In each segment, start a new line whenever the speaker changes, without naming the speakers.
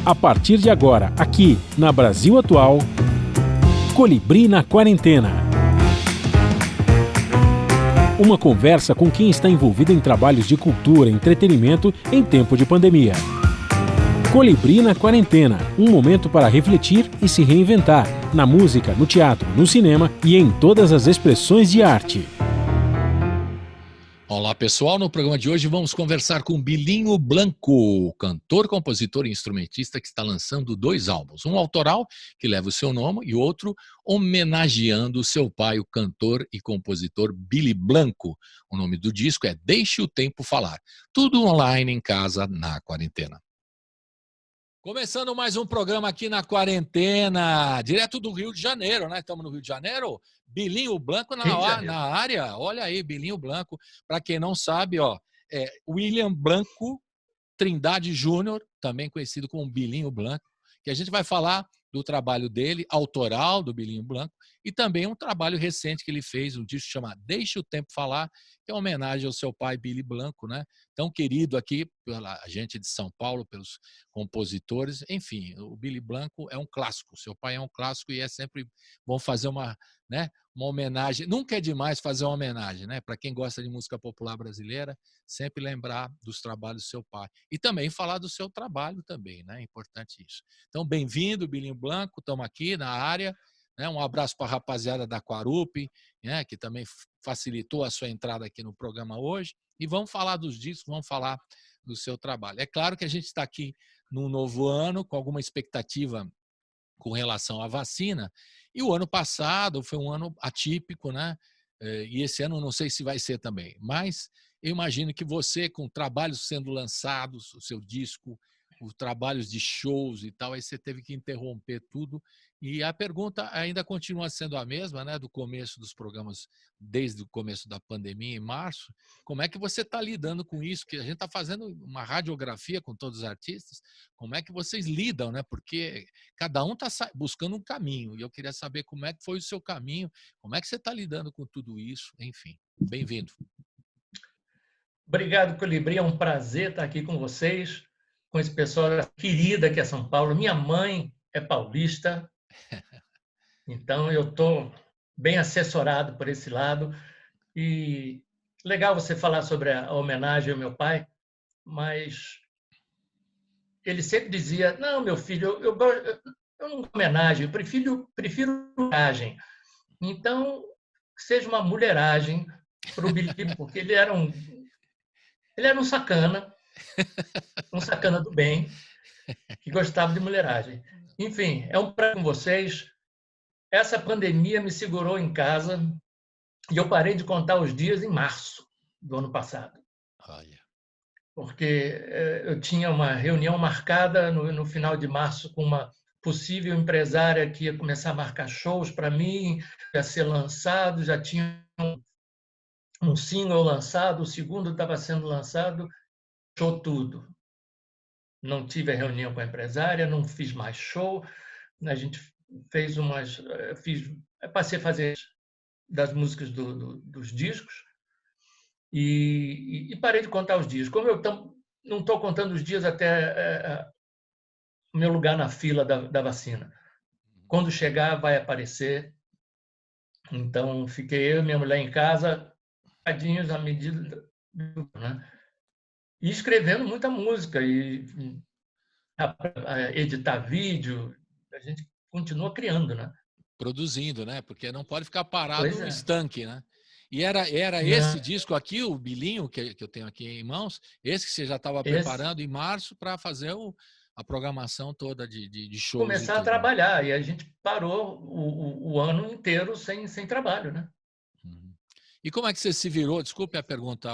A partir de agora, aqui na Brasil Atual, Colibri na Quarentena. Uma conversa com quem está envolvido em trabalhos de cultura e entretenimento em tempo de pandemia. Colibri na Quarentena, um momento para refletir e se reinventar, na música, no teatro, no cinema e em todas as expressões de arte.
Olá pessoal, no programa de hoje vamos conversar com Bilinho Blanco, cantor, compositor e instrumentista que está lançando 2 álbuns, um autoral que leva o seu nome e outro homenageando seu pai, o cantor e compositor Billy Blanco. O nome do disco é Deixe o Tempo Falar, tudo online em casa na quarentena. Começando mais um programa aqui na quarentena, direto do Rio de Janeiro, né? Estamos no Rio de Janeiro. Bilinho Blanco na área. Olha aí, Bilinho Blanco. Para quem não sabe, ó, William Blanco Trindade Júnior, também conhecido como Bilinho Blanco, que a gente vai falar do trabalho dele, autoral do Bilinho Blanco, e também um trabalho recente que ele fez, um disco chamado Deixe o Tempo Falar, que é uma homenagem ao seu pai, Billy Blanco, né? Tão querido aqui pela gente de São Paulo, pelos compositores. Enfim, o Billy Blanco é um clássico, seu pai é um clássico e é sempre bom fazer uma homenagem. Nunca é demais fazer uma homenagem, né? Para quem gosta de música popular brasileira, sempre lembrar dos trabalhos do seu pai. E também falar do seu trabalho também, né? É importante isso. Então, bem-vindo, Bilinho Blanco, estamos aqui na área. Um abraço para a rapaziada da Quarupi, né, que também facilitou a sua entrada aqui no programa hoje. E vamos falar dos discos, vamos falar do seu trabalho. É claro que a gente está aqui num novo ano, com alguma expectativa com relação à vacina. E o ano passado foi um ano atípico, né? E esse ano não sei se vai ser também. Mas eu imagino que você, com trabalhos sendo lançados, o seu disco, os trabalhos de shows e tal, aí você teve que interromper tudo. E a pergunta ainda continua sendo a mesma, né, do começo dos programas, desde o começo da pandemia, em março. Como é que você está lidando com isso? Que a gente está fazendo uma radiografia com todos os artistas. Como é que vocês lidam, né? Porque cada um está buscando um caminho. E eu queria saber como é que foi o seu caminho, como é que você está lidando com tudo isso. Enfim, bem-vindo.
Obrigado, Colibri. É um prazer estar aqui com vocês, com esse pessoal querida que é São Paulo. Minha mãe é paulista, então eu estou bem assessorado por esse lado. E legal você falar sobre a homenagem ao meu pai, mas ele sempre dizia: não, meu filho, eu não gosto de homenagem, eu prefiro homenagem. Então, que seja uma mulheragem para o Billy, porque ele era um sacana do bem, que gostava de mulheragem. Enfim, é um prazer com vocês. Essa pandemia me segurou em casa e eu parei de contar os dias em março do ano passado.
Olha.
Porque eu tinha uma reunião marcada no final de março com uma possível empresária que ia começar a marcar shows para mim, ia ser lançado, já tinha um single lançado, o segundo estava sendo lançado, fechou tudo. Não tive a reunião com a empresária, não fiz mais show. A gente fez passei a fazer das músicas dos discos e parei de contar os dias. Como eu não estou contando os dias até o meu lugar na fila da vacina. Quando chegar, vai aparecer. Então, fiquei eu e minha mulher em casa, tadinhos à medida, né? E escrevendo muita música e editar vídeo, a gente continua criando, né?
Produzindo, né? Porque não pode ficar parado no estanque, né? E era
Não.
esse disco aqui, o Bilinho, que eu tenho aqui em mãos, esse que você já estava preparando em março para fazer a programação toda de shows.
Começar a trabalhar, e a gente parou o ano inteiro sem trabalho, né?
E como é que você se virou? Desculpe a pergunta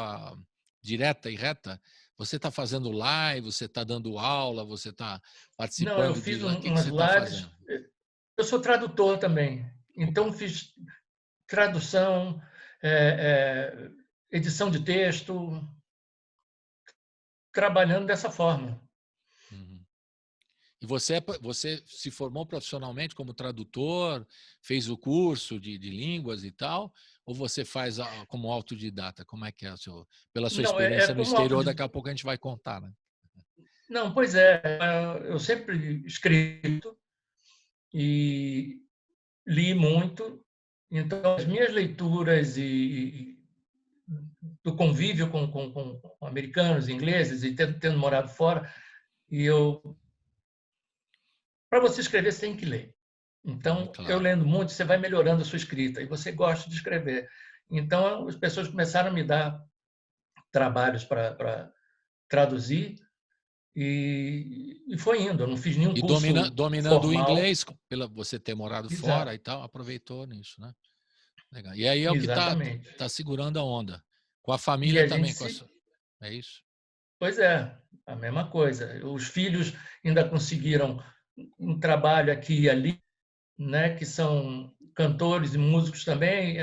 direta e reta. Você está fazendo live, você está dando aula, você está participando?
Não, eu fiz umas lives. Eu sou tradutor também, então fiz tradução, edição de texto, trabalhando dessa forma.
E você se formou profissionalmente como tradutor, fez o curso de línguas e tal, ou você faz como autodidata? Como é que é pela sua experiência no exterior? Daqui a pouco a gente vai contar, né?
Não, pois é, eu sempre escrevi e li muito, então as minhas leituras e do convívio com americanos, ingleses e tendo morado fora, e eu para você escrever você tem que ler. Então, eu
Claro.
lendo muito, você vai melhorando a sua escrita e você gosta de escrever. Então, as pessoas começaram a me dar trabalhos para traduzir e foi indo. Eu não fiz nenhum
E
curso
dominando o
formal.
inglês, pela você ter morado fora
Exato,
e tal, aproveitou nisso, né? Legal. E aí é o que
exatamente.
tá segurando a onda. Com a
E
família
a gente
também,
se.
é isso?
Pois é, a mesma coisa. Os filhos ainda conseguiram um trabalho aqui e ali, né, que são cantores e músicos também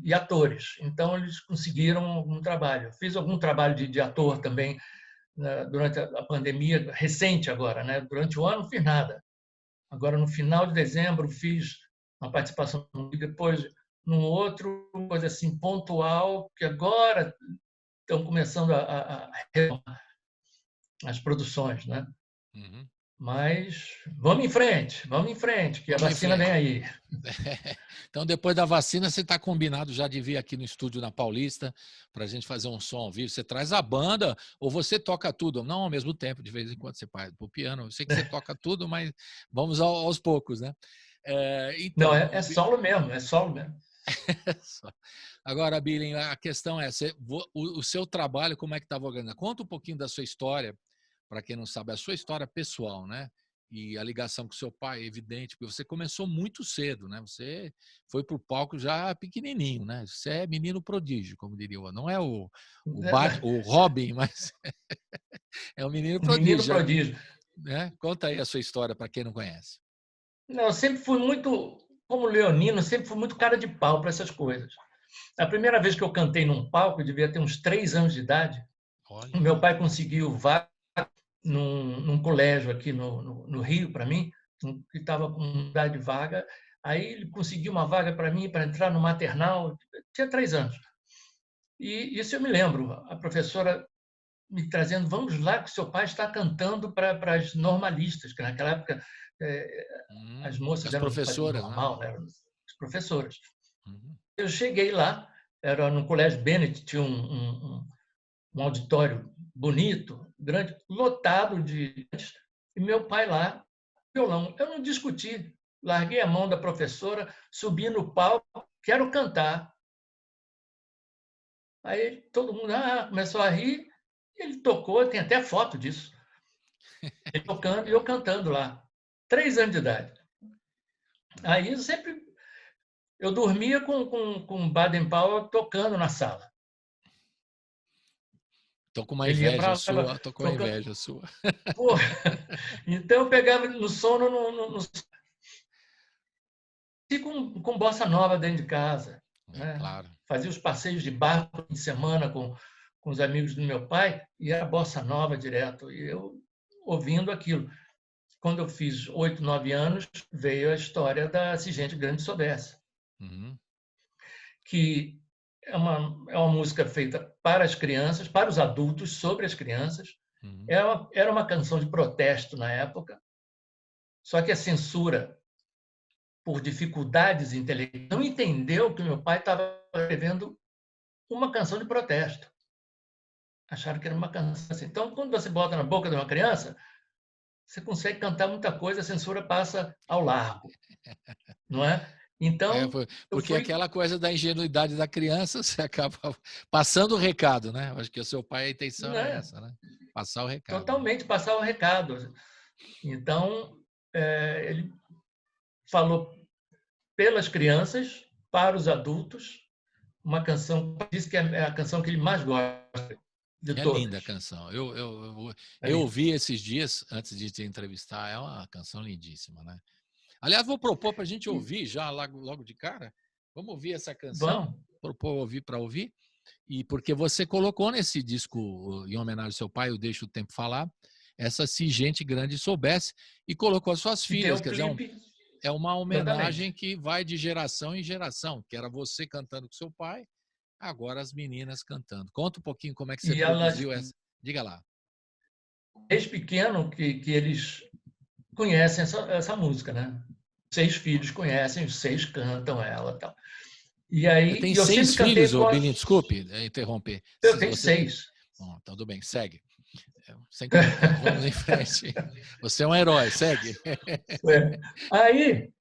e atores. Então, eles conseguiram um trabalho. Fiz algum trabalho de ator também, né, durante a pandemia, recente agora. Né? Durante o ano, não fiz nada. Agora, no final de dezembro, fiz uma participação e depois num outro, coisa assim, pontual, que agora estão começando a retomar as produções. Né?
Uhum.
Mas vamos em frente, que a
Vamos em
vacina vem
frente.
aí.
Então, depois da vacina, você está combinado já de vir aqui no estúdio na Paulista para a gente fazer um som ao vivo. Você traz a banda ou você toca tudo? Não ao mesmo tempo, de vez em quando você faz o piano. Eu sei que você toca tudo, mas vamos aos poucos, né?
Não,
Então,
é solo mesmo, é solo mesmo.
agora, Billy, a questão é, o seu trabalho, como é que estava organizado? Conta um pouquinho da sua história, para quem não sabe, a sua história pessoal, né? E a ligação com seu pai, é evidente, porque você começou muito cedo, né? Você foi para o palco já pequenininho, né? Você é menino prodígio, como diria o. Não é o Robin, mas é o menino
Um menino
prodígio,
prodígio.
né? Conta aí a sua história para quem não conhece.
Não, eu sempre fui muito, como leonino, sempre fui muito cara de pau para essas coisas. A primeira vez que eu cantei num palco, eu devia ter uns 3 anos de idade. O
Olha.
meu pai conseguiu vaga num colégio aqui no Rio para mim, que estava com idade vaga. Aí ele conseguiu uma vaga para mim para entrar no maternal. Eu tinha 3 anos. E isso eu me lembro. A professora me trazendo, vamos lá, que seu pai está cantando para as normalistas, que naquela época as moças
As
eram faziam
professoras, né?
normal, né? Eram as professoras.
Uhum.
Eu cheguei lá, era no Colégio Bennett, tinha um auditório bonito, grande, lotado de. E meu pai lá, violão. Eu não discuti, larguei a mão da professora, subi no palco, quero cantar. Aí todo mundo começou a rir, ele tocou, tem até foto disso. Ele
Que
tocando e eu
legal.
cantando lá. 3 anos de idade. Aí eu sempre. Eu dormia com Baden Powell tocando na sala.
Tô com uma
Ele ia
inveja
para lá,
sua, tô com uma
tocando.
inveja sua.
Pô, então eu pegava no sono e com bossa nova dentro de casa.
É
Né?
claro.
Fazia os passeios de barco de semana com os amigos do meu pai e era bossa nova direto. E eu ouvindo aquilo. Quando eu fiz 8, 9 anos, veio a história da Sigente Grande Sodessa,
Uhum,
que é uma música feita para as crianças, para os adultos, sobre as crianças.
uhum.
Era uma canção de protesto na época, só que a censura, por dificuldades intelectuais, não entendeu que meu pai estava escrevendo uma canção de protesto. Acharam que era uma canção assim. Então, quando você bota na boca de uma criança, você consegue cantar muita coisa, a censura passa ao largo, não é? Então, eu
Porque
fui
aquela coisa da ingenuidade da criança, você acaba passando o recado, né? Acho que o seu pai, a intenção era
né,
essa, né? Passar o recado, né?
totalmente passar o recado. Então, ele falou pelas crianças, para os adultos, uma canção, diz que é a canção que ele mais gosta de
É linda a
todas.
canção.
É
Eu
lindo.
ouvi esses dias, antes de te entrevistar, é uma canção lindíssima, né? Aliás, vou propor para a gente ouvir já logo de cara. Vamos ouvir essa canção?
Vamos.
Propor ouvir para ouvir? E porque você colocou nesse disco, em homenagem ao seu pai, eu Deixo o Tempo Falar, essa Se Gente Grande Soubesse, e colocou as suas
E tem
filhas.
o
Quer dizer,
clipe,
é uma homenagem
exatamente.
que vai de geração em geração, que era você cantando com seu pai, agora as meninas cantando. Conta um pouquinho como é que você
E elas
produziu essa. Diga lá.
desde pequeno que eles conhecem essa música, né? 6 filhos conhecem, os 6 cantam ela, tal. E
Você
aí
tem
eu
6
sempre cantei
filhos, ô
com
Bilinho, desculpe interromper.
eu tenho
Você tem...
6.
Bom, tudo bem, segue. Sem comentários, vamos em frente. Você é um herói, segue.
Aí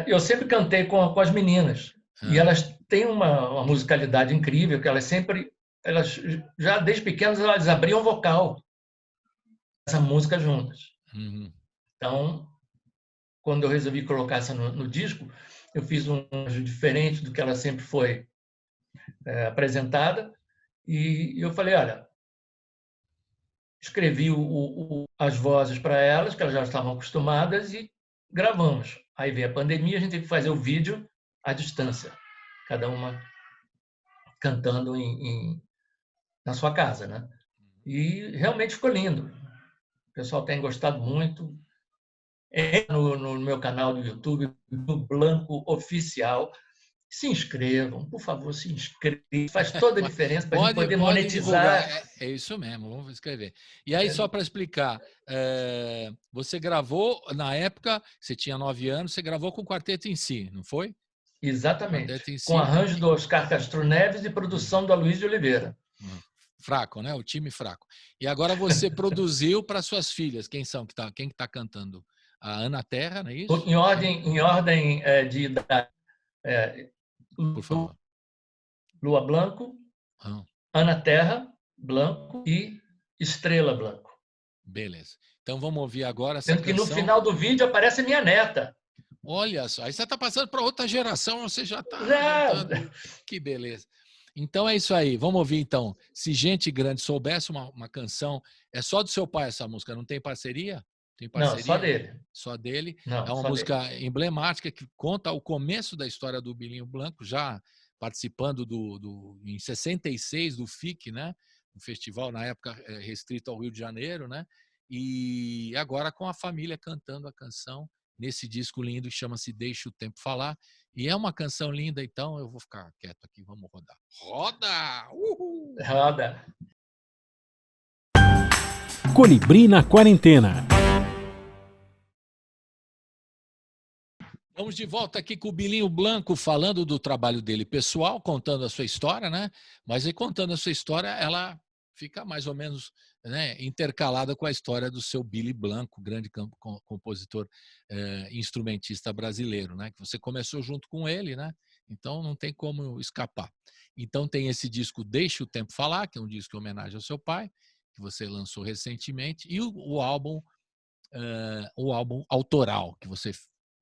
eu sempre cantei com as meninas. E
Ah,
elas têm uma musicalidade incrível, que elas já desde pequenas, elas abriam vocal essa música juntas.
uhum.
Então, quando eu resolvi colocar essa no disco, eu fiz um arranjo diferente do que ela sempre foi apresentada. E eu falei, olha, escrevi as vozes para elas, que elas já estavam acostumadas, e gravamos. Aí veio a pandemia, a gente teve que fazer o vídeo à distância, cada uma cantando na sua casa, né? E realmente ficou lindo. O pessoal tem gostado muito. No meu canal do YouTube, do Blanco Oficial. Se inscrevam, por favor, se inscrevam. Faz toda a diferença para a gente poder
Pode divulgar,
monetizar.
é isso mesmo, vamos escrever. E aí, só para explicar, você gravou, na época, você tinha 9 anos, você gravou com o quarteto em si, não foi?
Exatamente.
Quarteto em
Com
si,
arranjo do Oscar Castro Neves e produção do Aloysio de Oliveira.
fraco, né? O time fraco. E agora você produziu para suas filhas, quem são? Quem que está cantando? A Ana Terra, não é isso?
Em ordem de idade.
Por favor.
Lua Blanco,
Ah,
Ana Terra Blanco e Estrela Blanco.
beleza. Então vamos ouvir agora essa
Sendo que no
canção.
final do vídeo aparece minha neta.
Olha só, aí você está passando para outra geração, você já está
Já.
adiantando. Que beleza. Então é isso aí. Vamos ouvir então. Se Gente Grande soubesse uma canção, é só do seu pai essa música, não tem parceria? Tem
Não, só
parceria?
dele.
Só dele. É
Não,
uma
só dele.
música emblemática que conta o começo da história do Bilinho Blanco, já participando em 66 do FIC, né? Um festival na época restrito ao Rio de Janeiro, né? E agora com a família cantando a canção nesse disco lindo que chama-se Deixa o Tempo Falar. E é uma canção linda, então eu vou ficar quieto aqui, vamos rodar. Roda! Uhul!
Roda.
Colibri na Quarentena.
Vamos de volta aqui com o Bilinho Blanco, falando do trabalho dele pessoal, contando a sua história, né? Mas aí contando a sua história, ela fica mais ou menos, né, intercalada com a história do seu Billy Blanco, grande compositor instrumentista brasileiro, né? Que você começou junto com ele, né? Então não tem como escapar. Então tem esse disco Deixa o Tempo Falar, que é um disco em homenagem ao seu pai, que você lançou recentemente, e o álbum autoral, que você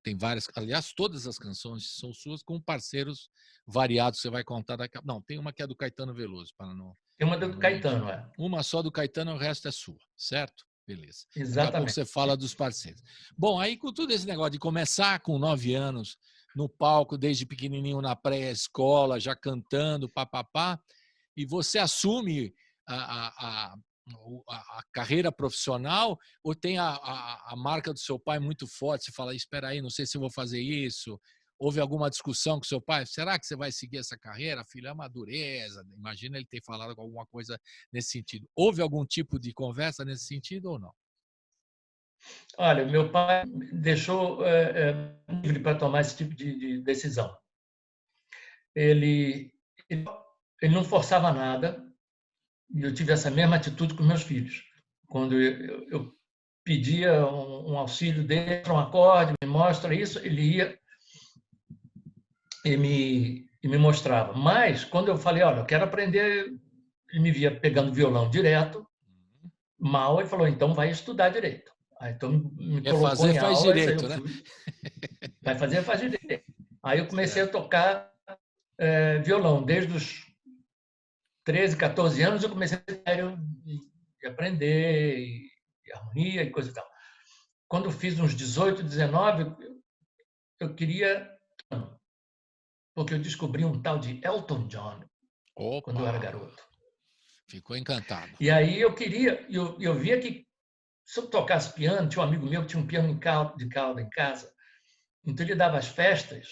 tem várias, aliás, todas as canções são suas com parceiros variados, você vai contar daqui a... Não, tem uma que é do Caetano Veloso, para não...
Tem uma do Caetano, é.
Uma só do Caetano, o resto é sua, certo? Beleza. Daqui a pouco
Exatamente.
você fala dos parceiros. Bom, aí com tudo esse negócio de começar com 9 anos, no palco, desde pequenininho na pré-escola, já cantando, papapá, e você assume a carreira profissional ou tem a marca do seu pai muito forte? Você fala, espera aí, não sei se eu vou fazer isso. Houve alguma discussão com seu pai? Será que você vai seguir essa carreira? Filho, é uma dureza. Imagina ele ter falado alguma coisa nesse sentido. Houve algum tipo de conversa nesse sentido ou não?
Olha, meu pai deixou livre para tomar esse tipo de decisão. Ele, ele não forçava nada, e eu tive essa mesma atitude com meus filhos. Quando eu pedia um auxílio dele, um acorde, me mostra isso, ele ia e me mostrava. Mas, quando eu falei, olha, eu quero aprender, ele me via pegando violão direto, mal, ele falou, então vai estudar direito. Aí, então, me
Quer
colocou
fazer,
em
faz
aulas, aí eu
direito, né?
fui, vai fazer, faz direito. Aí eu comecei
Certo.
a tocar violão. Desde os 13, 14 anos, eu comecei a aprender, e harmonia e coisa e tal. Quando eu fiz uns 18, 19, eu queria... Porque eu descobri um tal de Elton John quando eu era
Opa!
garoto.
Ficou encantado.
E aí eu queria, eu via que se eu tocasse piano, tinha um amigo meu que tinha um piano de cauda em casa, então ele dava as festas.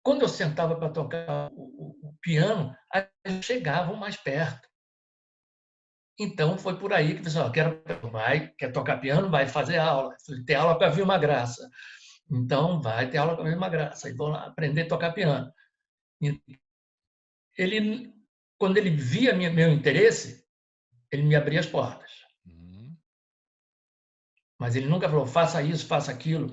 Quando eu sentava para tocar o piano, eles chegavam mais perto. Então foi por aí que o pessoal quer tocar piano, vai fazer aula. Ter aula com a Vilma Graça. Então vai ter aula com a Vilma Graça. E vão lá aprender a tocar piano. E ele, quando ele via meu interesse, ele me abria as portas.
Uhum.
Mas ele nunca falou, faça isso, faça aquilo.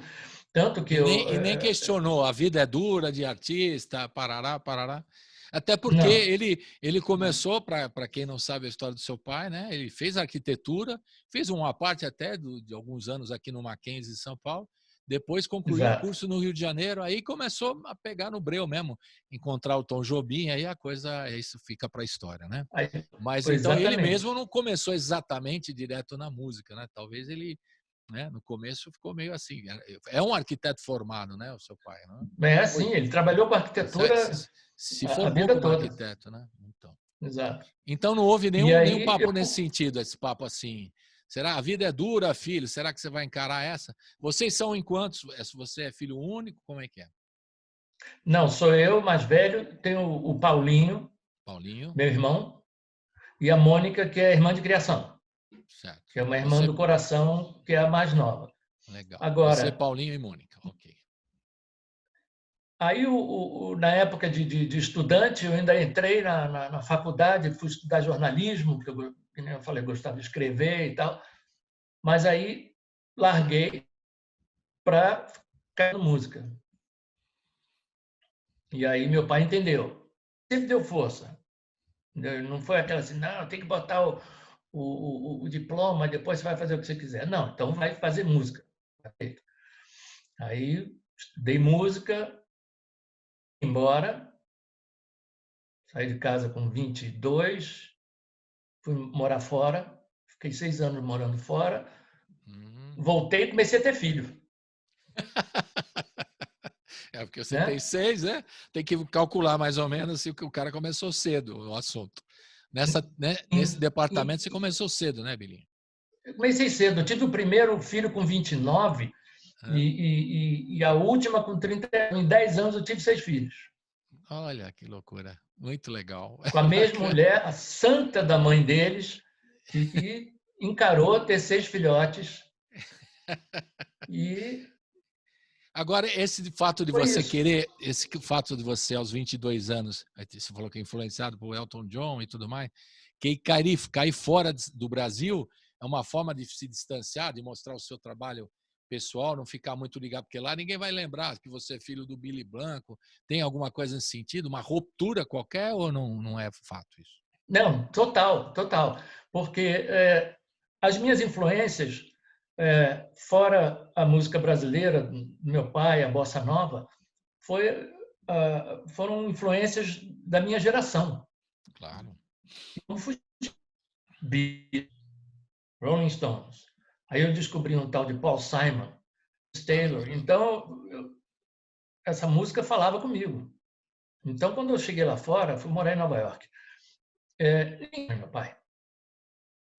Tanto que
E nem questionou, a vida é dura de artista, parará, parará. Até porque
não,
ele começou, para quem não sabe a história do seu pai, né? Ele fez arquitetura, fez uma parte até de alguns anos aqui no Mackenzie, em São Paulo, depois concluiu um
exato.
curso no Rio de Janeiro, aí começou a pegar no breu mesmo, encontrar o Tom Jobim, aí a coisa, isso fica para a história, né?
Aí,
Mas
foi
então ele
exatamente.
mesmo não começou exatamente direto na música, né? Talvez ele, né, no começo ficou meio assim. É um arquiteto formado, né, o seu pai, né?
É
Foi,
assim, ele trabalhou com
se,
arquitetura
se
a
formou
vida
como
toda.
arquiteto, né? Então,
Exato.
então não houve
E
nenhum
aí,
papo nesse sentido, esse papo assim. Será a vida é dura, filho? Será que você vai encarar essa? Vocês são em quantos? Você é filho único? Como é que é?
não, sou eu, mais velho, tenho o Paulinho,
Paulinho,
meu irmão, e a Mônica, que é a irmã de criação,
certo.
que é uma irmã
Você,
do coração, que é a mais nova.
legal. Você,
Agora,
Paulinho e Mônica, ok.
aí, na época de estudante, eu ainda entrei na faculdade, fui estudar jornalismo, porque eu, como eu falei, gostava de escrever e tal, mas aí larguei para ficar na música. E aí meu pai entendeu. Sempre deu força. Não foi aquela assim, não, tem que botar o diploma, depois você vai fazer o que você quiser. Não, então vai fazer música. Aí estudei música, embora, saí de casa com 22, fui morar fora, fiquei 6 anos morando fora,
Hum.
voltei e comecei a ter filho.
É porque você tem
Né?
6, né? Tem que calcular mais ou menos se o cara começou cedo o assunto. Nesse departamento você começou cedo, né, Bilinho?
Eu comecei cedo, eu tive o primeiro filho com 29
É.
e a última com 30. Em 10 anos eu tive 6 filhos.
Olha que loucura. Muito legal.
Com a mesma
Bacana.
mulher, a santa da mãe deles, e encarou ter 6 filhotes. E
Agora, esse fato de
foi
você
isso.
querer, esse fato de você aos 22 anos, você falou que é influenciado por Elton John e tudo mais, que cair fora do Brasil é uma forma de se distanciar, de mostrar o seu trabalho pessoal, não ficar muito ligado, porque lá ninguém vai lembrar que você é filho do Billy Blanco. Tem alguma coisa nesse sentido? Uma ruptura qualquer ou não é fato isso?
Não, total, total. Porque as minhas influências, fora a música brasileira, meu pai, a bossa nova, foram influências da minha geração.
Claro.
Não fui Rolling Stones. Aí eu descobri um tal de Paul Simon, Taylor.
Maravilhoso.
Então, essa música falava comigo. Então, quando eu cheguei lá fora, fui morar em Nova York. Meu pai.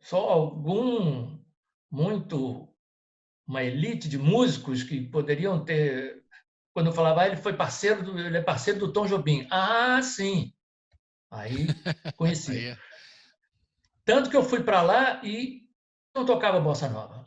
Só uma elite de músicos que poderiam ter. Quando eu falava, ele é parceiro do Tom Jobim. Ah, sim. Aí conhecia.
Aí,
Tanto que eu fui para lá e não tocava bossa nova.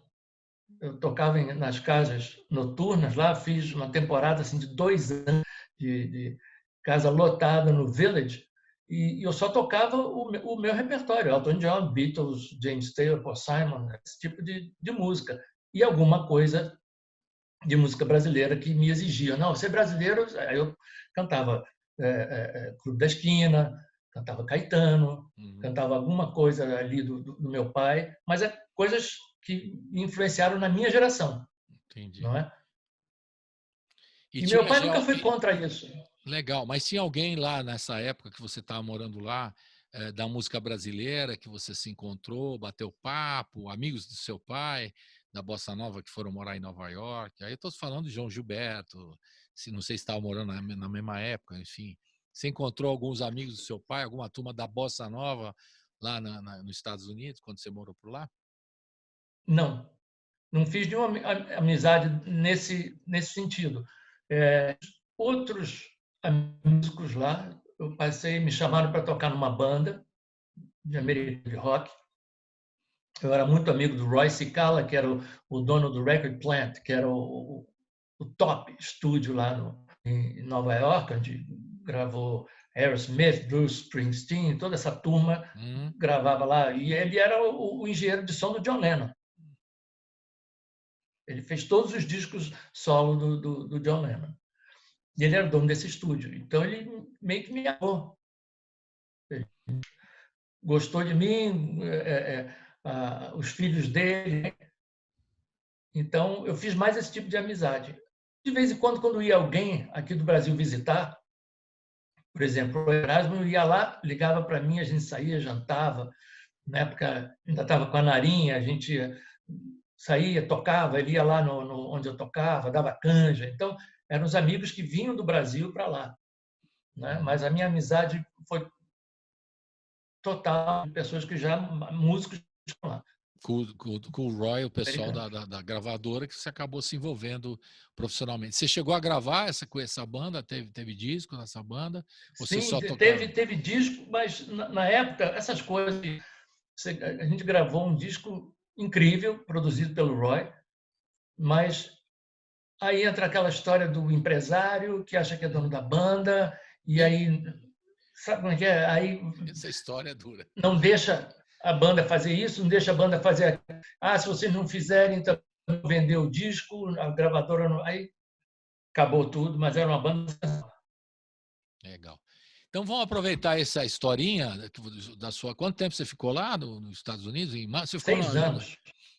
Eu tocava nas casas noturnas lá, fiz uma temporada assim, de 2 anos de casa lotada no Village, e eu só tocava o meu repertório, Elton John, Beatles, James Taylor, Paul Simon, esse tipo de música. E alguma coisa de música brasileira que me exigia. Não, ser brasileiro, aí eu cantava Clube da Esquina, cantava Caetano,
uhum,
cantava alguma coisa ali do meu pai, mas coisas que me influenciaram na minha geração,
entendi.
não é?
E
E meu
tinha
pai
já.
nunca foi contra isso.
Legal, mas tinha alguém lá nessa época que você estava morando lá, da música brasileira, que você se encontrou, bateu papo, amigos do seu pai, da Bossa Nova que foram morar em Nova York? Aí eu estou falando de João Gilberto, se não sei se estava morando na mesma época, enfim. Você encontrou alguns amigos do seu pai, alguma turma da Bossa Nova lá nos Estados Unidos, quando você morou por lá?
Não, não fiz nenhuma amizade nesse sentido. Outros músicos lá, me chamaram para tocar numa banda de
Uhum.
americano de rock, Eu era muito amigo do Roy Cicala, que era o dono do Record Plant, que era o top estúdio lá em Nova York, onde gravou Aerosmith, Bruce Springsteen, toda essa turma gravava lá. E ele era o engenheiro de som do John Lennon. Ele fez todos os discos solo do John Lennon. E ele era dono desse estúdio. Então, ele meio que me amou. Ele gostou de mim, os filhos dele. Então, eu fiz mais esse tipo de amizade. De vez em quando ia alguém aqui do Brasil visitar, por exemplo, o Erasmo ia lá, ligava para mim, a gente saía, jantava. Na época, ainda estava com a Narinha, a gente saía, tocava, ele ia lá onde eu tocava, dava canja. Então, eram os amigos que vinham do Brasil para lá. Né? Mas a minha amizade foi total de pessoas que já, músicos, estão lá.
Com o Roy, o pessoal da gravadora, que você acabou se envolvendo profissionalmente. Você chegou a gravar com essa banda? Teve disco nessa banda?
Sim, teve disco, mas na época, essas coisas... A gente gravou um disco incrível, produzido pelo Roy, mas aí entra aquela história do empresário que acha que é dono da banda, e aí... Sabe como é que é? Aí,
essa história é dura.
Não deixa a banda fazer isso, não deixa a banda fazer... se vocês não fizerem, então vender o disco, a gravadora não... Aí acabou tudo, mas era uma banda...
Legal. Então vamos aproveitar essa historinha da sua... Quanto tempo você ficou lá nos Estados Unidos? Você ficou
6 anos.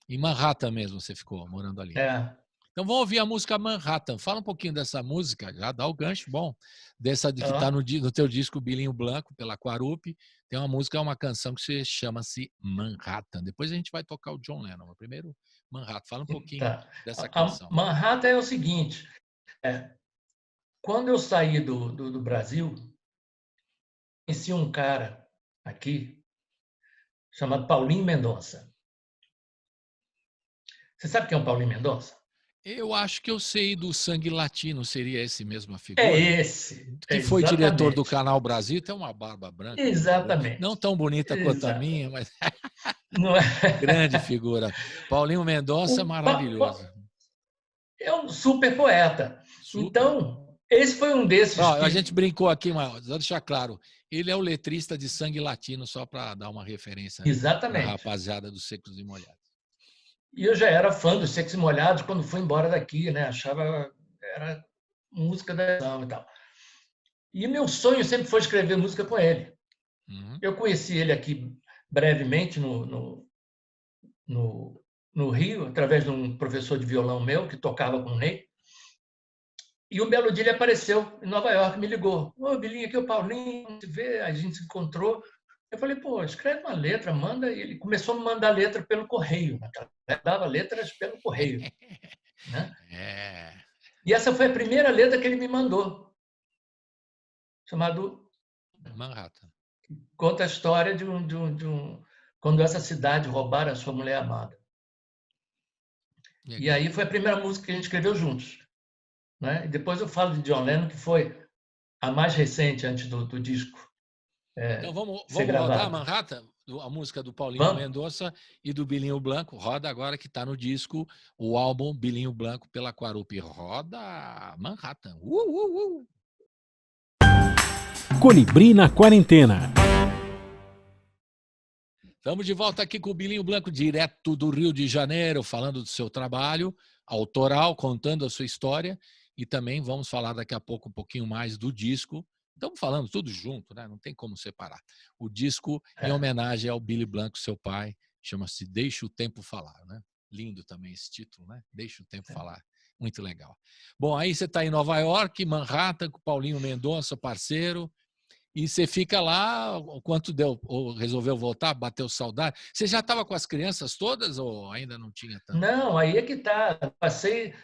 Em Manhattan mesmo, você ficou morando ali. Então vamos ouvir a música Manhattan. Fala um pouquinho dessa música, já dá o gancho bom. Dessa que está no teu disco Bilinho Blanco, pela Quarupi. Tem uma música, uma canção que chama-se Manhattan. Depois a gente vai tocar o John Lennon. Primeiro, Manhattan. Fala um pouquinho dessa canção.
Manhattan é o seguinte. Quando eu saí do Brasil, conheci um cara aqui chamado Paulinho Mendonça. Você sabe quem é o Paulinho Mendonça?
Eu acho que eu sei do Sangue Latino, seria esse mesmo a figura?
É esse.
Que foi diretor do Canal Brasil, tem uma barba branca.
Exatamente.
Não tão bonita quanto a minha, mas
não é...
grande figura. Paulinho Mendonça, maravilhoso.
É um super poeta. Então, esse foi um desses.
A gente brincou aqui, mas vou deixar claro. Ele é o letrista de Sangue Latino, só para dar uma referência.
Exatamente.
Na rapaziada dos Secos e Molhados.
E eu já era fã dos Secos e Molhados quando fui embora daqui, né? Achava era música da e tal. E meu sonho sempre foi escrever música com ele. Eu conheci ele aqui brevemente no Rio, através de um professor de violão meu que tocava com o Ney. E um belo dia ele apareceu em Nova York, me ligou. Bilinho, aqui é o Paulinho, a gente se encontrou. Eu falei, escreve uma letra, manda. E ele começou a me mandar letra pelo correio. Dava letras pelo correio. Né? E essa foi a primeira letra que ele me mandou, chamado
Manhattan.
Conta a história de quando essa cidade roubara a sua mulher amada. E aí foi a primeira música que a gente escreveu juntos. Né? E depois eu falo de John Lennon, que foi a mais recente antes do disco.
Então vamos rodar Manhattan, a música do Paulinho Mendonça e do Bilinho Blanco. Roda agora que está no disco, o álbum Bilinho Blanco pela Quarupi. Roda Manhattan.
Colibri na Quarentena.
Estamos de volta aqui com o Bilinho Blanco, direto do Rio de Janeiro, falando do seu trabalho autoral, contando a sua história. E também vamos falar daqui a pouco um pouquinho mais do disco. Estamos falando tudo junto, né? Não tem como separar. O disco em homenagem ao Billy Blanco, seu pai, chama-se Deixa o Tempo Falar, né? Lindo também esse título, né? Deixa o Tempo Falar. Muito legal. Bom, aí você está em Nova York, Manhattan, com o Paulinho Mendonça, parceiro, e você fica lá, quanto deu? Ou resolveu voltar, bateu saudade? Você já estava com as crianças todas ou ainda não tinha tanto?
Não, aí é que está. Passei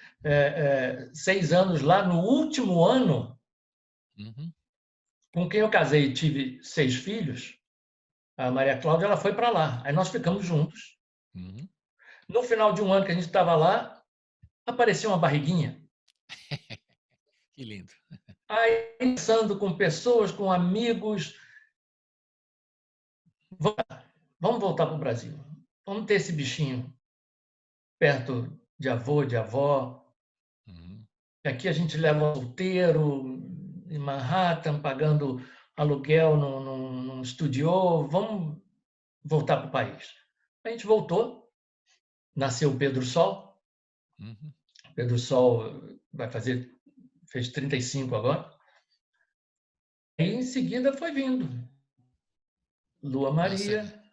6 anos lá. No último ano, com quem eu casei e tive 6 filhos, a Maria Cláudia, ela foi para lá. Aí nós ficamos juntos. No final de um ano que a gente estava lá, apareceu uma barriguinha.
Que lindo.
Aí, conversando com pessoas, com amigos, vamos voltar para o Brasil. vamos ter esse bichinho perto de avô, de avó.
Uhum.
Aqui a gente leva um solteiro em Manhattan, pagando aluguel num estúdio. Vamos voltar para o país. A gente voltou, nasceu o Pedro Sol.
Uhum.
Pedro Sol fez 35 agora. E em seguida foi vindo Lua
Essa,
Maria,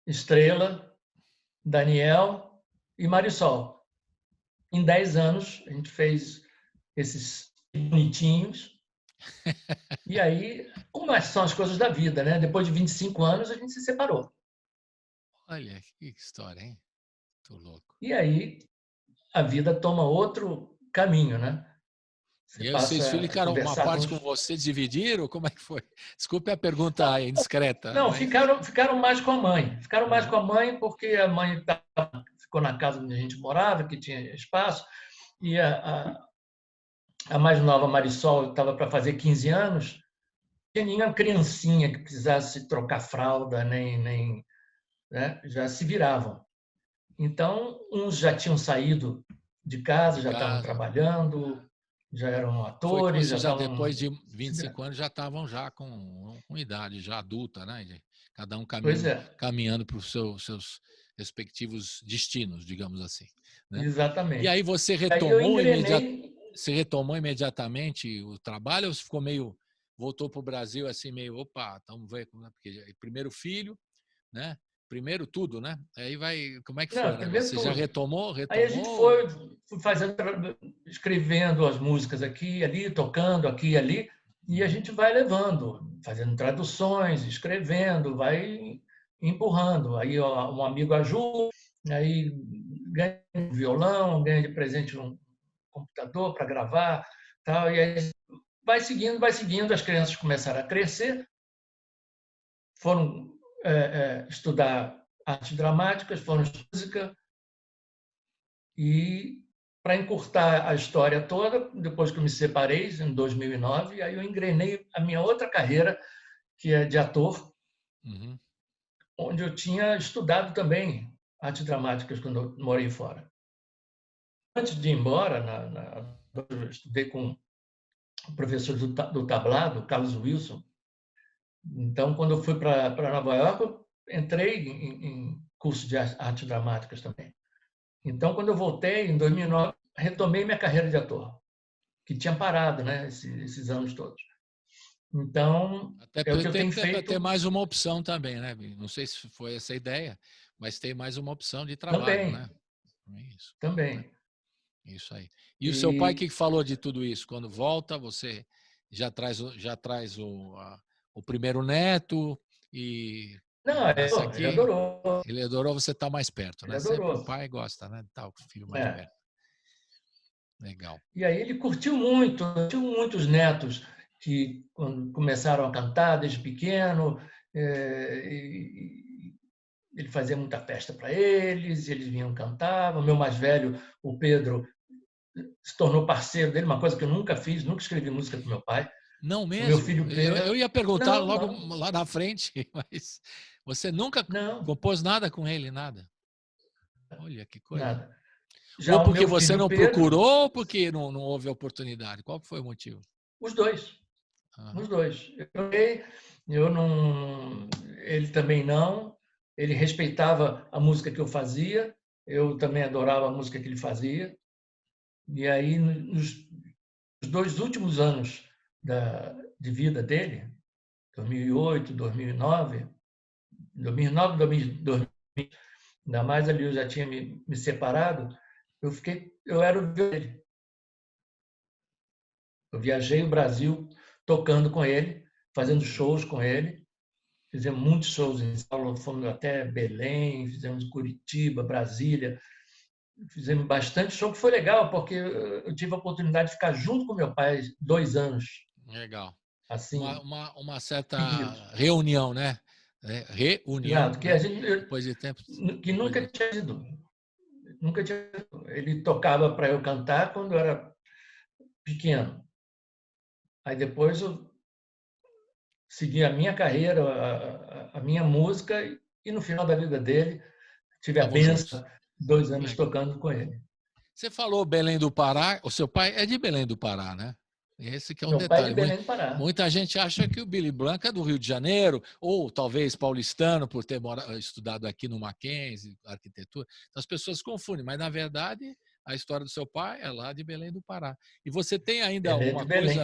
Estrela, Daniel e Marisol. Em 10 anos, a gente fez esses bonitinhos. E aí, como são as coisas da vida, né? Depois de 25 anos, a gente se separou.
olha, que história, hein? Tô louco.
E aí, a vida toma outro caminho, né? Você
E aí vocês
passa a
ficaram uma
conversar com
parte com
os...
você, dividiram? Como é que foi? Desculpe a pergunta indiscreta,
Não,
mas...
ficaram mais com a mãe. Ficaram mais com
Uhum.
a mãe porque a mãe ficou na casa onde a gente morava, que tinha espaço, e a mais nova, Marisol, estava para fazer 15 anos. Não tinha nenhuma criancinha que precisasse trocar fralda, nem né? Já se viravam. Então, uns já tinham saído de casa,
De
já estavam
casa.
trabalhando, já eram
Foi que
atores, já
vocês já
estavam...
depois de 25 anos já estavam já com idade já adulta, né? Cada um
Pois é,
caminhando para os seus respectivos destinos, digamos assim, né? E aí
exatamente. Aí
você retomou imediatamente o trabalho ou você ficou meio voltou para o Brasil assim meio opa, vamos ver como é porque primeiro filho, né? Primeiro tudo, né? Aí vai, como é que foi
não,
o negócio?
primeiro
Você já
tudo.
retomou,
Aí a gente
retomou?
fui fazendo, escrevendo as músicas aqui e ali, tocando aqui e ali, e a
Uhum.
gente vai levando, fazendo traduções, escrevendo, vai empurrando. Aí ó, um amigo ajuda, aí ganha um violão, ganha de presente um computador para gravar, tal, e aí vai seguindo, as crianças começaram a crescer, foram estudar artes dramáticas, foram estudar música, e para encurtar a história toda, depois que eu me separei, em 2009, aí eu engrenei a minha outra carreira, que é de ator,
Uhum.
onde eu tinha estudado também artes dramáticas quando eu morei fora. Antes de ir embora, eu estudei com o professor do tablado, Carlos Wilson. Então, quando eu fui para Nova York, eu entrei em curso de artes dramáticas também. Então, quando eu voltei, em 2009, retomei minha carreira de ator, que tinha parado, né, esses anos todos. Então,
Até
é o que eu tenho
para ter
feito
mais uma opção também, né? Não sei se foi essa a ideia, mas tem mais uma opção de trabalho,
também,
né? É isso, né?
também.
Isso aí. E o seu pai, o
E,
que falou de tudo isso? Quando volta, você já traz o primeiro neto e
não,
nasce
ele
aqui.
adorou,
Ele adorou você estar mais perto,
ele
né? Sempre o
adorou.
pai gosta, né? De estar com o filho mais
É.
perto. Legal.
E aí ele curtiu muito os netos que quando começaram a cantar desde pequeno, ele fazia muita festa para eles vinham cantar. O meu mais velho, o Pedro, se tornou parceiro dele, uma coisa que eu nunca fiz, nunca escrevi música para meu pai.
Não
O meu
mesmo?
filho Pedro,
Eu ia perguntar
não,
logo
não,
lá na frente, mas você nunca
não,
compôs nada com ele, nada? Olha que coisa.
nada.
Ou
Já o
porque
meu
você
filho
não
Pedro,
procurou, ou porque não houve oportunidade? Qual que foi o motivo?
os dois, os
Aham.
dois. Eu não, ele também não. Ele respeitava a música que eu fazia, eu também adorava a música que ele fazia. E aí, nos 2 últimos anos de vida dele, 2008, 2009, 2000, ainda mais ali eu já tinha me separado, eu era o dele. Eu viajei o Brasil tocando com ele, fazendo shows com ele. Fizemos muitos shows em São Paulo, fomos até Belém, fizemos Curitiba, Brasília. Fizemos bastante show, que foi legal, porque eu tive a oportunidade de ficar junto com meu pai 2 anos,
Legal.
assim,
Uma certa
seguidos.
reunião, né? Reunião,
Exato, que a
né?
gente,
Depois de tempo.
que
Depois
nunca
de...
tinha ido. Nunca tinha ido. Ele tocava para eu cantar quando eu era pequeno. Aí depois eu seguir a minha carreira, a minha música, e no final da vida dele, tive a
Estavam juntos.
benção, 2 anos
Legal.
tocando com ele.
Você falou Belém do Pará, o seu pai é de Belém do Pará, né? Esse que é um
Meu pai é de
detalhe.
Belém do Pará.
Muita gente acha que o Billy Blanco é do Rio de Janeiro, ou talvez paulistano, por ter estudado aqui no Mackenzie, arquitetura. Então, as pessoas confundem, mas, na verdade, a história do seu pai é lá de Belém do Pará. E você tem ainda
Ele é de Belém.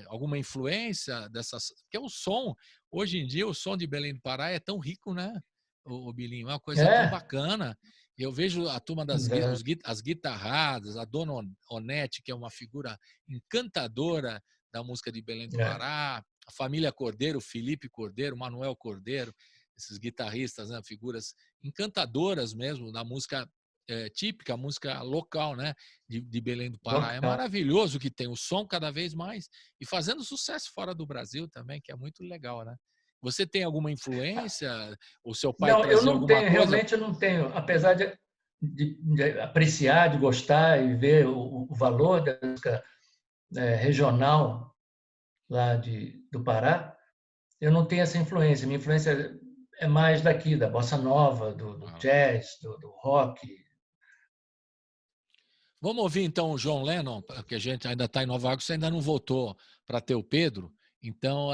alguma influência dessas... Porque o som, hoje em dia, o som de Belém do Pará é tão rico, né, o Bilinho? É uma coisa tão bacana. Eu vejo a turma as guitarradas, a Dona Onete, que é uma figura encantadora da música de Belém do Pará, a família Cordeiro, Felipe Cordeiro, Manuel Cordeiro, esses guitarristas, né, figuras encantadoras mesmo da música típica, música local, né, de Belém do Pará. É maravilhoso que tem o som cada vez mais e fazendo sucesso fora do Brasil também, que é muito legal, né? Você tem alguma influência? O seu pai
Não, eu
trazia
não
alguma
tenho,
coisa?
realmente eu não tenho. Apesar de apreciar, de gostar e ver o valor da música regional lá do Pará, eu não tenho essa influência. Minha influência é mais daqui, da bossa nova, do jazz, do rock.
Vamos ouvir então o John Lennon, porque a gente ainda está em Nova York, você ainda não voltou para ter o Pedro, então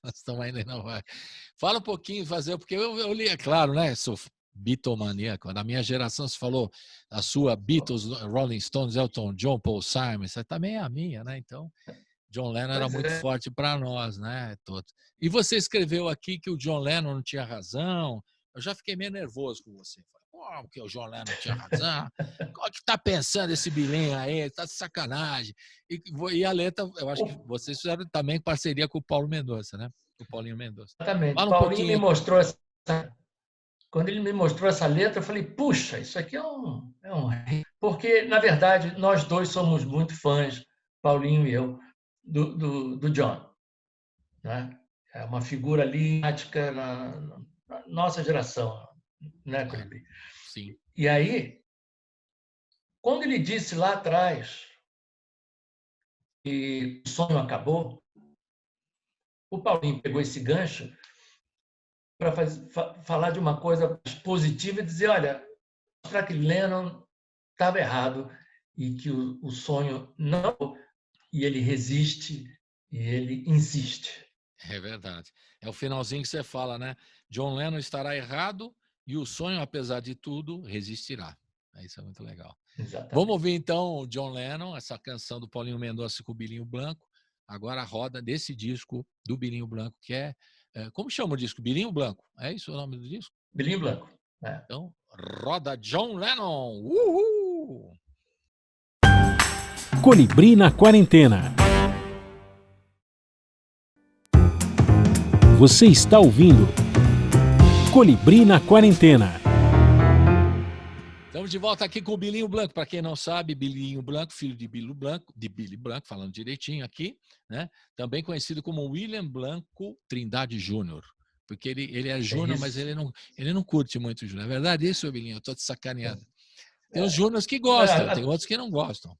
nós estamos ainda em Nova York. Fala um pouquinho, porque eu li, é claro, né? Sou Beatlemaníaco. Na minha geração, você falou a sua Beatles, Rolling Stones, Elton John, Paul Simon, essa também é a minha, né? Então, John Lennon era muito forte para nós, né? E você escreveu aqui que o John Lennon não tinha razão. Eu já fiquei meio nervoso com você. Falei, porque o John Lennon tinha razão. Qual que tá pensando esse bilinho aí? Tá de sacanagem. E a letra, eu acho que vocês fizeram também parceria com o Paulo Mendonça, né? Com o Paulinho Mendonça.
Exatamente.
Fala um
Paulinho me
pouquinho.
mostrou quando ele me mostrou essa letra, eu falei, puxa, isso aqui é um... Porque, na verdade, nós dois somos muito fãs, Paulinho e eu, do John. Né? É uma figura lítica na nossa geração, né, Colibri?
Sim.
E aí, quando ele disse lá atrás que o sonho acabou, o Paulinho pegou esse gancho para falar de uma coisa positiva e dizer, olha, mostrar que Lennon estava errado e que o sonho não... E ele resiste e ele insiste.
É verdade. É o finalzinho que você fala, né? John Lennon estará errado e o sonho, apesar de tudo, resistirá. Isso é muito legal.
Exatamente.
Vamos ouvir então o John Lennon, essa canção do Paulinho Mendonça com o Bilinho Blanco. Agora a roda desse disco do Bilinho Blanco, que é... Como chama o disco? Bilinho Blanco. É isso o nome do disco?
Bilinho Blanco.
Então, roda John Lennon. Uhul!
Colibri na Quarentena. Você está ouvindo Colibri na Quarentena.
Estamos de volta aqui com o Bilinho Blanco. Para quem não sabe, Bilinho Blanco, filho de Billy Blanco, falando direitinho aqui, né? Também conhecido como William Blanco Trindade Júnior. Porque ele é Júnior, mas ele não curte muito Júnior. É verdade isso, Bilinho? Eu estou te sacaneando. Tem os Júniors que gostam, tem outros que não gostam.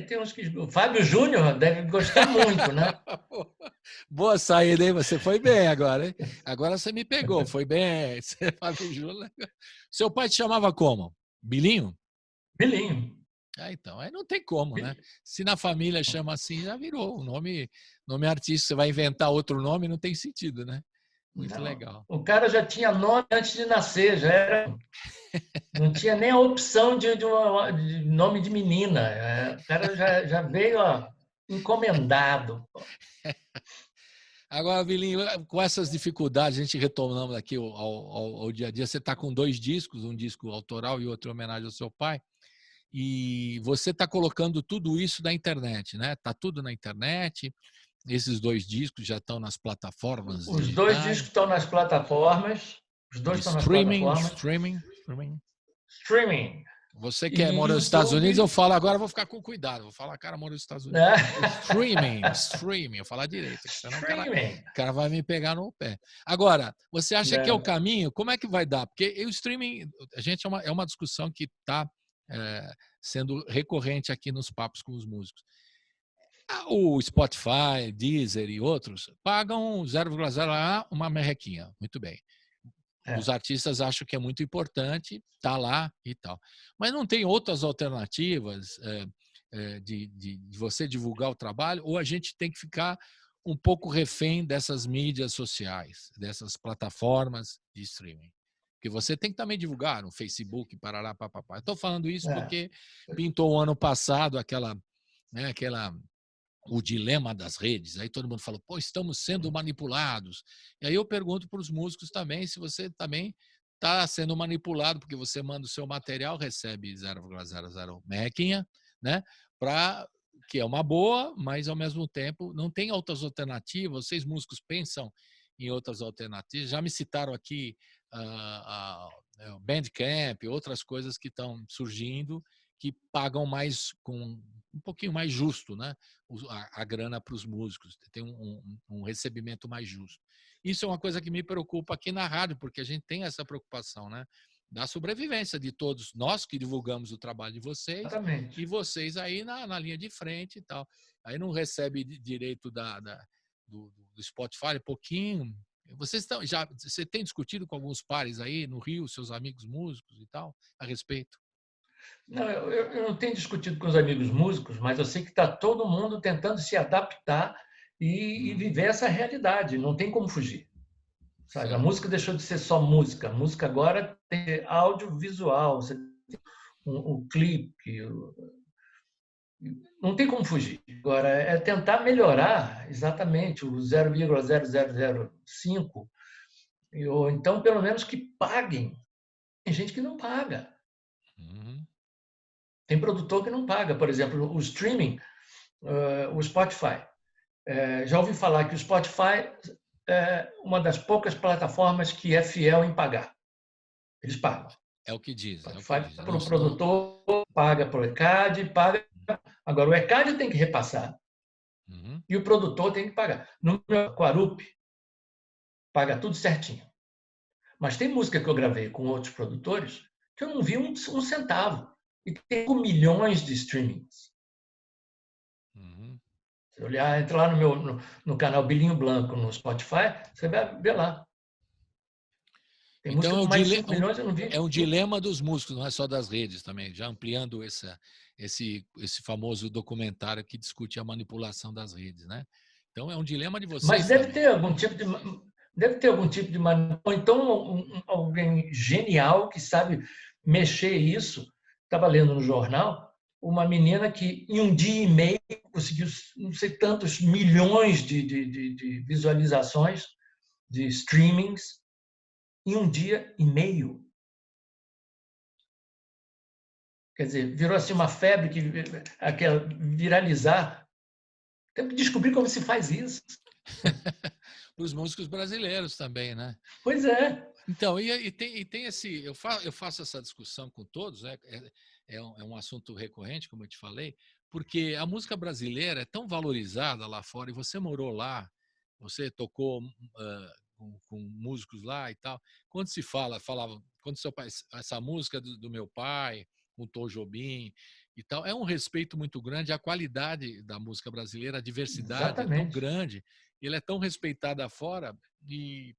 Tem uns que... O Fábio Júnior deve gostar muito, né?
Boa saída, hein? Você foi bem agora, hein? Agora você me pegou, foi bem. Fábio Júnior. Seu pai te chamava como? Bilinho?
Bilinho.
Então, aí não tem como, né? Se na família chama assim, já virou. O nome artístico, você vai inventar outro nome, não tem sentido, né? Muito legal.
O cara já tinha nome antes de nascer, já era... Não tinha nem a opção de nome de menina. O cara já veio encomendado.
Agora, Vilinho, com essas dificuldades, a gente retornando aqui ao dia a dia, você está com 2 discos, um disco autoral e outro em homenagem ao seu pai, e você está colocando tudo isso na internet, né? Está tudo na internet, esses 2 discos já estão nas plataformas
Os
digitais.
2 discos estão nas plataformas. Os 2 estão nas plataformas. Streaming.
Você que mora nos Estados Unidos, eu falo agora, vou ficar com cuidado. Vou falar, cara, mora nos Estados Unidos. Streaming. Eu falar direito, senão o cara vai me pegar no pé. Agora, você acha que é o caminho? Como é que vai dar? Porque o streaming, é uma discussão que está sendo recorrente aqui nos papos com os músicos. O Spotify, Deezer e outros pagam 0,01 uma merrequinha. Muito bem. Os artistas acham que é muito importante, tá lá e tal. Mas não tem outras alternativas de você divulgar o trabalho, ou a gente tem que ficar um pouco refém dessas mídias sociais, dessas plataformas de streaming? Porque você tem que também divulgar no Facebook, parará, papapá. Estou falando isso porque pintou o ano passado o dilema das redes. Aí todo mundo falou, pô, estamos sendo manipulados. E aí eu pergunto para os músicos também se você também está sendo manipulado, porque você manda o seu material, recebe 0,00 merrequinha, né? Que é uma boa, mas ao mesmo tempo não tem outras alternativas. Vocês músicos pensam em outras alternativas? Já me citaram aqui o Bandcamp, outras coisas que estão surgindo que pagam mais, com um pouquinho mais justo, né? A grana para os músicos, tem um recebimento mais justo. Isso é uma coisa que me preocupa aqui na rádio, porque a gente tem essa preocupação, né? Da sobrevivência de todos nós que divulgamos o trabalho de vocês.
Exatamente.
E vocês aí na linha de frente e tal. Aí não recebe direito do Spotify, pouquinho. Você tem discutido com alguns pares aí no Rio, seus amigos músicos e tal, a respeito?
Não, eu não tenho discutido com os amigos músicos, mas eu sei que está todo mundo tentando se adaptar e viver essa realidade. Não tem como fugir. Sabe?
Certo.
A música deixou de ser só música. A música agora tem audiovisual, você tem o clipe. Não tem como fugir. Agora, é tentar melhorar exatamente o 0,0005, ou então, pelo menos, que paguem. Tem gente que não paga. Tem produtor que não paga. Por exemplo, o streaming, o Spotify. Já ouvi falar que o Spotify é uma das poucas plataformas que é fiel em pagar. Eles pagam.
É o que diz.
Spotify para o produtor, paga para o ECAD, paga. Agora, o ECAD tem que repassar. E o produtor tem que pagar. No meu Quarup, paga tudo certinho. Mas tem música que eu gravei com outros produtores que eu não vi um centavo. E tem milhões de streamings. Se olhar, entra lá no canal Bilinho Blanco no Spotify, você vai ver lá. Tem música com mais de 5 milhões, eu não vi.
É um dilema dos músicos, não é só das redes também, já ampliando esse famoso documentário que discute a manipulação das redes, né? Então é um dilema de vocês.
Mas deve ter algum tipo de manipulação, ou então alguém genial que sabe mexer isso. Estava lendo no jornal uma menina que em um dia e meio conseguiu não sei tantos milhões de visualizações, de streamings, em um dia e meio. Quer dizer, virou assim uma febre que viralizar. Tem que descobrir como se faz isso.
Para os músicos brasileiros também, né?
Pois é.
Então, e tem esse. Eu faço essa discussão com todos, né? É um assunto recorrente, como eu te falei, porque a música brasileira é tão valorizada lá fora, e você morou lá, você tocou com músicos lá e tal. Quando se quando seu pai, essa música do meu pai, com Tom Jobim e tal, é um respeito muito grande. A qualidade da música brasileira, a diversidade é tão grande, ele é tão respeitado fora, e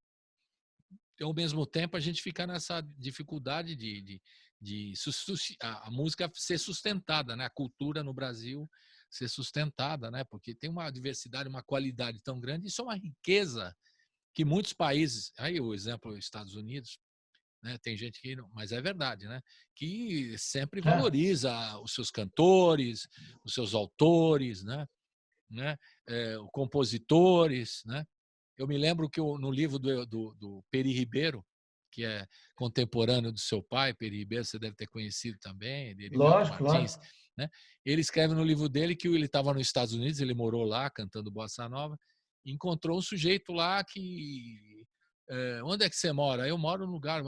ao mesmo tempo a gente fica nessa dificuldade de a música ser sustentada, né? A cultura no Brasil ser sustentada, né? Porque tem uma diversidade, uma qualidade tão grande. Isso é uma riqueza que muitos países, aí o exemplo dos Estados Unidos, né? Tem gente que não, mas é verdade, né? Que sempre valoriza os seus cantores, os seus autores, né? Compositores, né? Eu me lembro que no livro do Peri Ribeiro, que é contemporâneo do seu pai, Peri Ribeiro, você deve ter conhecido também, Heriberto Martins, né? Ele escreve no livro dele que ele estava nos Estados Unidos, ele morou lá cantando bossa nova, e encontrou um sujeito lá que onde é que você mora? Eu moro num lugar,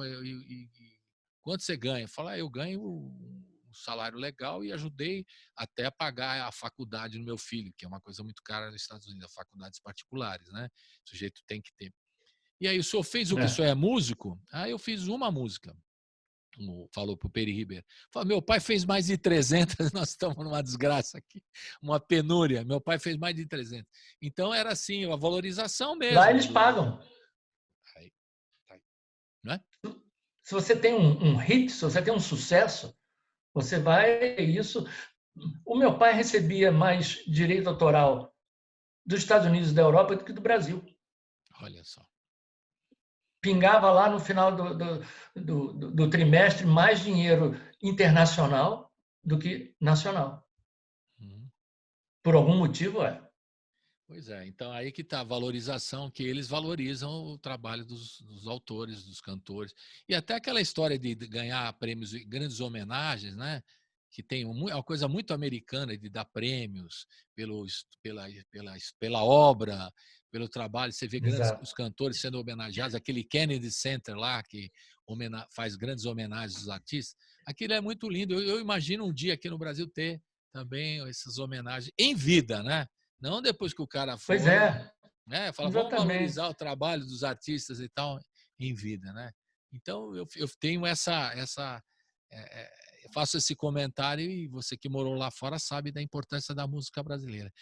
quanto você ganha? Fala, eu ganho um salário legal e ajudei até a pagar a faculdade do meu filho, que é uma coisa muito cara nos Estados Unidos, faculdades particulares, né? O sujeito tem que ter. E aí, o senhor fez o que? O senhor é músico? Ah, eu fiz uma música. falou para o Peri Ribeiro. Falou, meu pai fez mais de 300, nós estamos numa desgraça aqui, uma penúria. Meu pai fez mais de 300. Então era assim, a valorização
Lá
mesmo.
eles pagam.
Aí, não é?
Se você tem um hit, se você tem um sucesso, você vai isso. O meu pai recebia mais direito autoral dos Estados Unidos e da Europa do que do Brasil.
Olha só.
Pingava lá no final do trimestre mais dinheiro internacional do que nacional. Por algum motivo, é.
Pois é, então aí que está a valorização, que eles valorizam o trabalho dos autores, dos cantores. E até aquela história de ganhar prêmios, grandes homenagens, né? Que tem uma coisa muito americana de dar prêmios pela obra, pelo trabalho. Você vê os cantores sendo homenageados, aquele Kennedy Center lá, que faz grandes homenagens aos artistas. Aquilo é muito lindo. Eu imagino um dia aqui no Brasil ter também essas homenagens em vida, né? Não depois que o cara foi.
Pois é.
Né? Fala, vamos valorizar o trabalho dos artistas e tal em vida, né? Então eu tenho eu faço esse comentário e você que morou lá fora sabe da importância da música brasileira.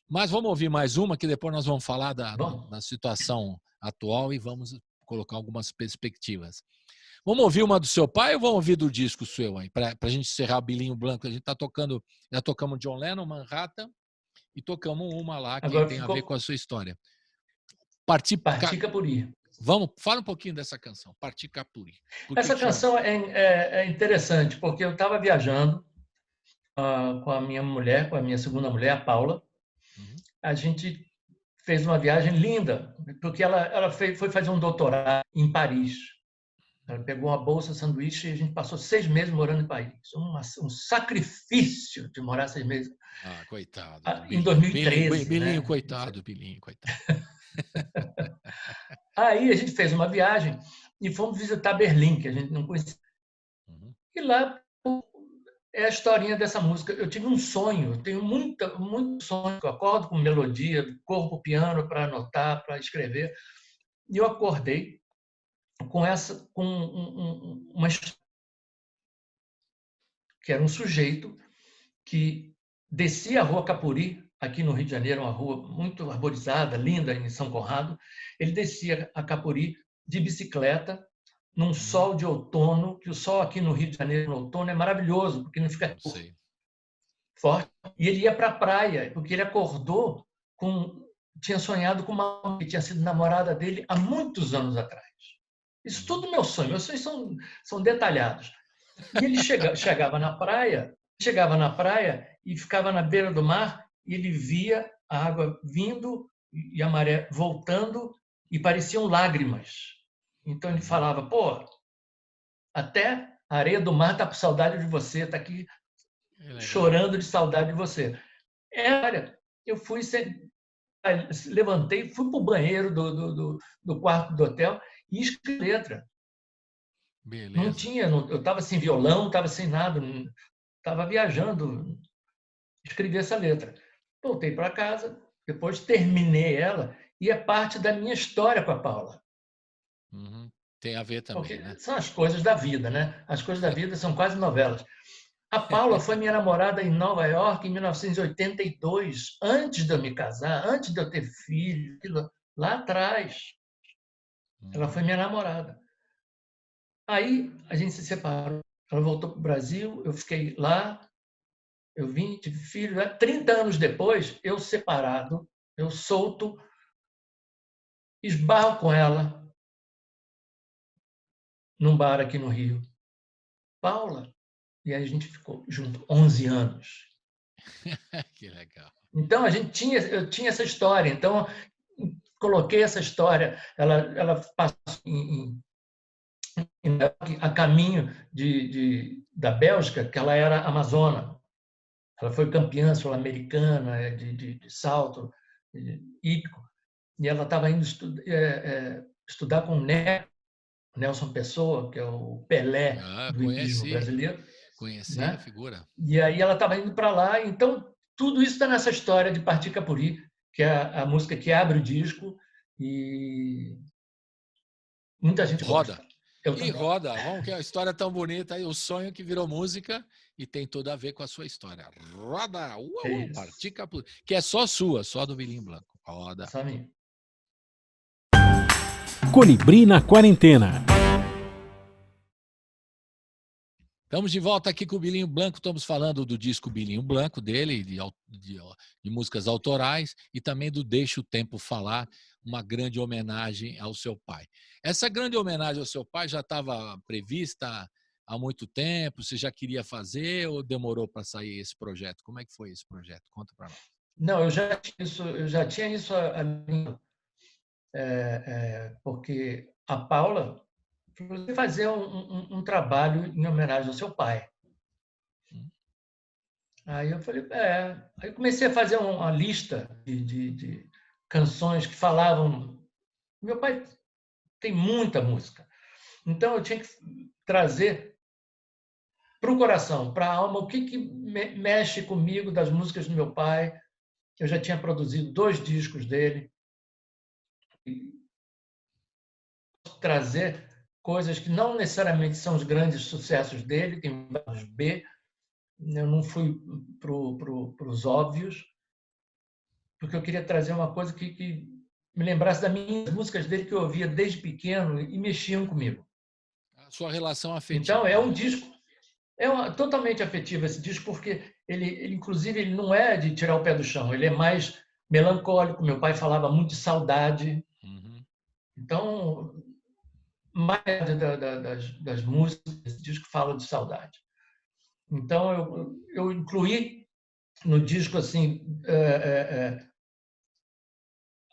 Mas vamos ouvir mais uma, que depois nós vamos falar da situação atual e vamos colocar algumas perspectivas. Vamos ouvir uma do seu pai ou vamos ouvir do disco seu aí? Para a gente encerrar Bilinho Blanco. A gente está tocando, já tocamos John Lennon, Manhattan, e tocamos uma lá que agora tem a ver com a sua história. Partir
Capuri.
Fala um pouquinho dessa canção, Partir Capuri.
Essa canção é interessante, porque eu estava viajando com a minha mulher, com a minha segunda mulher, a Paula. A gente fez uma viagem linda, porque ela foi fazer um doutorado em Paris. Ela pegou uma bolsa sanduíche e a gente passou 6 meses morando em Paris. Um sacrifício de morar 6 meses.
Ah, coitado.
Em 2013.
Bilinho, coitado, Bilinho, coitado.
Aí a gente fez uma viagem e fomos visitar Berlim, que a gente não conhecia. E lá é a historinha dessa música. Eu tive um sonho, eu tenho muito sonho, eu acordo com melodia, corro para o piano para anotar, para escrever. E eu acordei com uma história, que era um sujeito que descia a Rua Capuri, aqui no Rio de Janeiro, uma rua muito arborizada, linda, em São Conrado. Ele descia a Capuri de bicicleta, num sol de outono, que o sol aqui no Rio de Janeiro, no outono, é maravilhoso, porque não fica forte. E ele ia para a praia, porque ele acordou tinha sonhado com uma que tinha sido namorada dele há muitos anos atrás. Isso tudo meus sonhos. Meus sonhos são detalhados. E ele chegava na praia e ficava na beira do mar e ele via a água vindo e a maré voltando e pareciam lágrimas. Então ele falava, pô, até a areia do mar está com saudade de você, está aqui chorando de saudade de você. Eu fui, levantei, fui para o banheiro do quarto do hotel e escrevi letra.
Beleza.
Não tinha, eu estava sem violão, estava sem nada, estava viajando, escrevi essa letra. Voltei para casa, depois terminei ela e é parte da minha história com a Paula.
Tem a ver também,
porque
né?
São as coisas da vida, né? As coisas da vida são quase novelas. A Paula foi minha namorada em Nova York em 1982, antes de eu me casar, antes de eu ter filho, lá atrás. Ela foi minha namorada. Aí a gente se separou. Ela voltou para o Brasil, eu fiquei lá, eu vim, tive filho. 30 anos depois, eu separado, eu solto, esbarro com ela num bar aqui no Rio. Paula. E aí a gente ficou junto 11 anos.
Que legal.
Então eu tinha essa história. Então coloquei essa história. Ela passou a caminho da Bélgica, que ela era amazona. Ela foi campeã sul-americana de salto hípico. E ela estava indo estudar com o Nelson Pessoa, que é o Pelé do hipismo brasileiro.
Conheci, né? A figura.
E aí ela estava indo para lá. Então, tudo isso está nessa história de Partir Capuri, que é a música que abre o disco e muita gente
roda.
gosta. Eu
E
também.
roda, vamos, que é uma história tão bonita aí, o sonho que virou música e tem tudo a ver com a sua história. Roda,
Isso.
partica, que é só sua, só do Bilinho Blanco. Roda.
Só mim.
Colibri na quarentena.
Estamos de volta aqui com o Bilinho Blanco, estamos falando do disco Bilinho Blanco dele, de músicas autorais, e também do Deixa o Tempo Falar, uma grande homenagem ao seu pai. Essa grande homenagem ao seu pai já estava prevista há muito tempo? Você já queria fazer ou demorou para sair esse projeto? Como é que foi esse projeto? Conta para nós.
Não, eu já tinha isso porque a Paula foi fazer um trabalho em homenagem ao seu pai. Aí eu falei, Aí comecei a fazer uma lista de canções que falavam. Meu pai tem muita música, então eu tinha que trazer para o coração, para a alma, o que mexe comigo das músicas do meu pai. Eu já tinha produzido 2 discos dele. E trazer coisas que não necessariamente são os grandes sucessos dele, tem vários B. Eu não fui para os óbvios, porque eu queria trazer uma coisa que me lembrasse das minhas músicas dele que eu ouvia desde pequeno e mexiam comigo.
A sua relação afetiva.
Então, é um disco, totalmente afetivo esse disco, porque ele, inclusive, ele não é de tirar o pé do chão, ele é mais melancólico. Meu pai falava muito de saudade.
Uhum.
Então, mais das músicas desse disco fala de saudade. Então, eu incluí no disco assim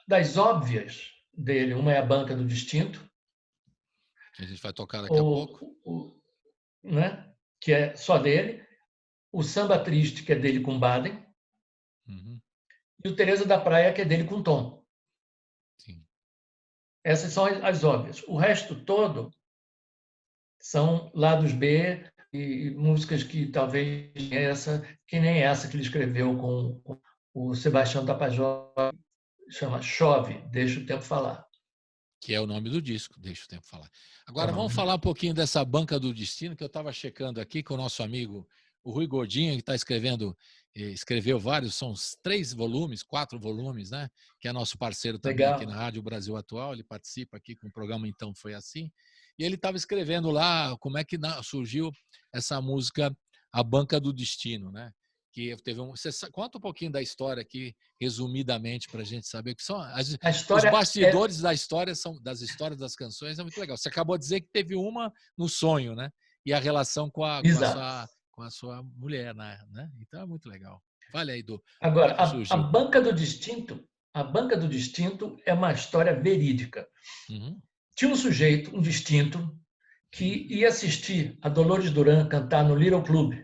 das óbvias dele. Uma é a Banca do Distinto,
Que a gente vai tocar daqui a pouco.
Né? Que é só dele. O Samba Triste, que é dele com Baden.
Uhum.
E o Teresa da Praia, que é dele com Tom.
Sim.
Essas são as óbvias. O resto todo são lados B e músicas que talvez que nem essa que ele escreveu com o Sebastião Tapajós, chama Chove, Deixa o Tempo Falar.
Que é o nome do disco, Deixa o Tempo Falar. Agora vamos falar um pouquinho dessa Banca do Destino, que eu estava checando aqui com o nosso amigo, o Rui Gordinho, que está escreveu vários, são 3 volumes, 4 volumes, né? Que é nosso parceiro também aqui na Rádio Brasil Atual, ele participa aqui com o programa Então Foi Assim, e ele estava escrevendo lá como é que surgiu essa música A Banca do Destino, né? Que teve você conta um pouquinho da história aqui, resumidamente, para a gente saber o que são os bastidores das histórias das canções. É muito legal. Você acabou de dizer que teve uma no sonho, né? E a relação com a sua mulher, né? Então é muito legal. Fale aí do.
Agora,
a
Banca do Distinto, é uma história verídica.
Uhum.
Tinha um sujeito, um distinto, que ia assistir a Dolores Duran cantar no Little Club,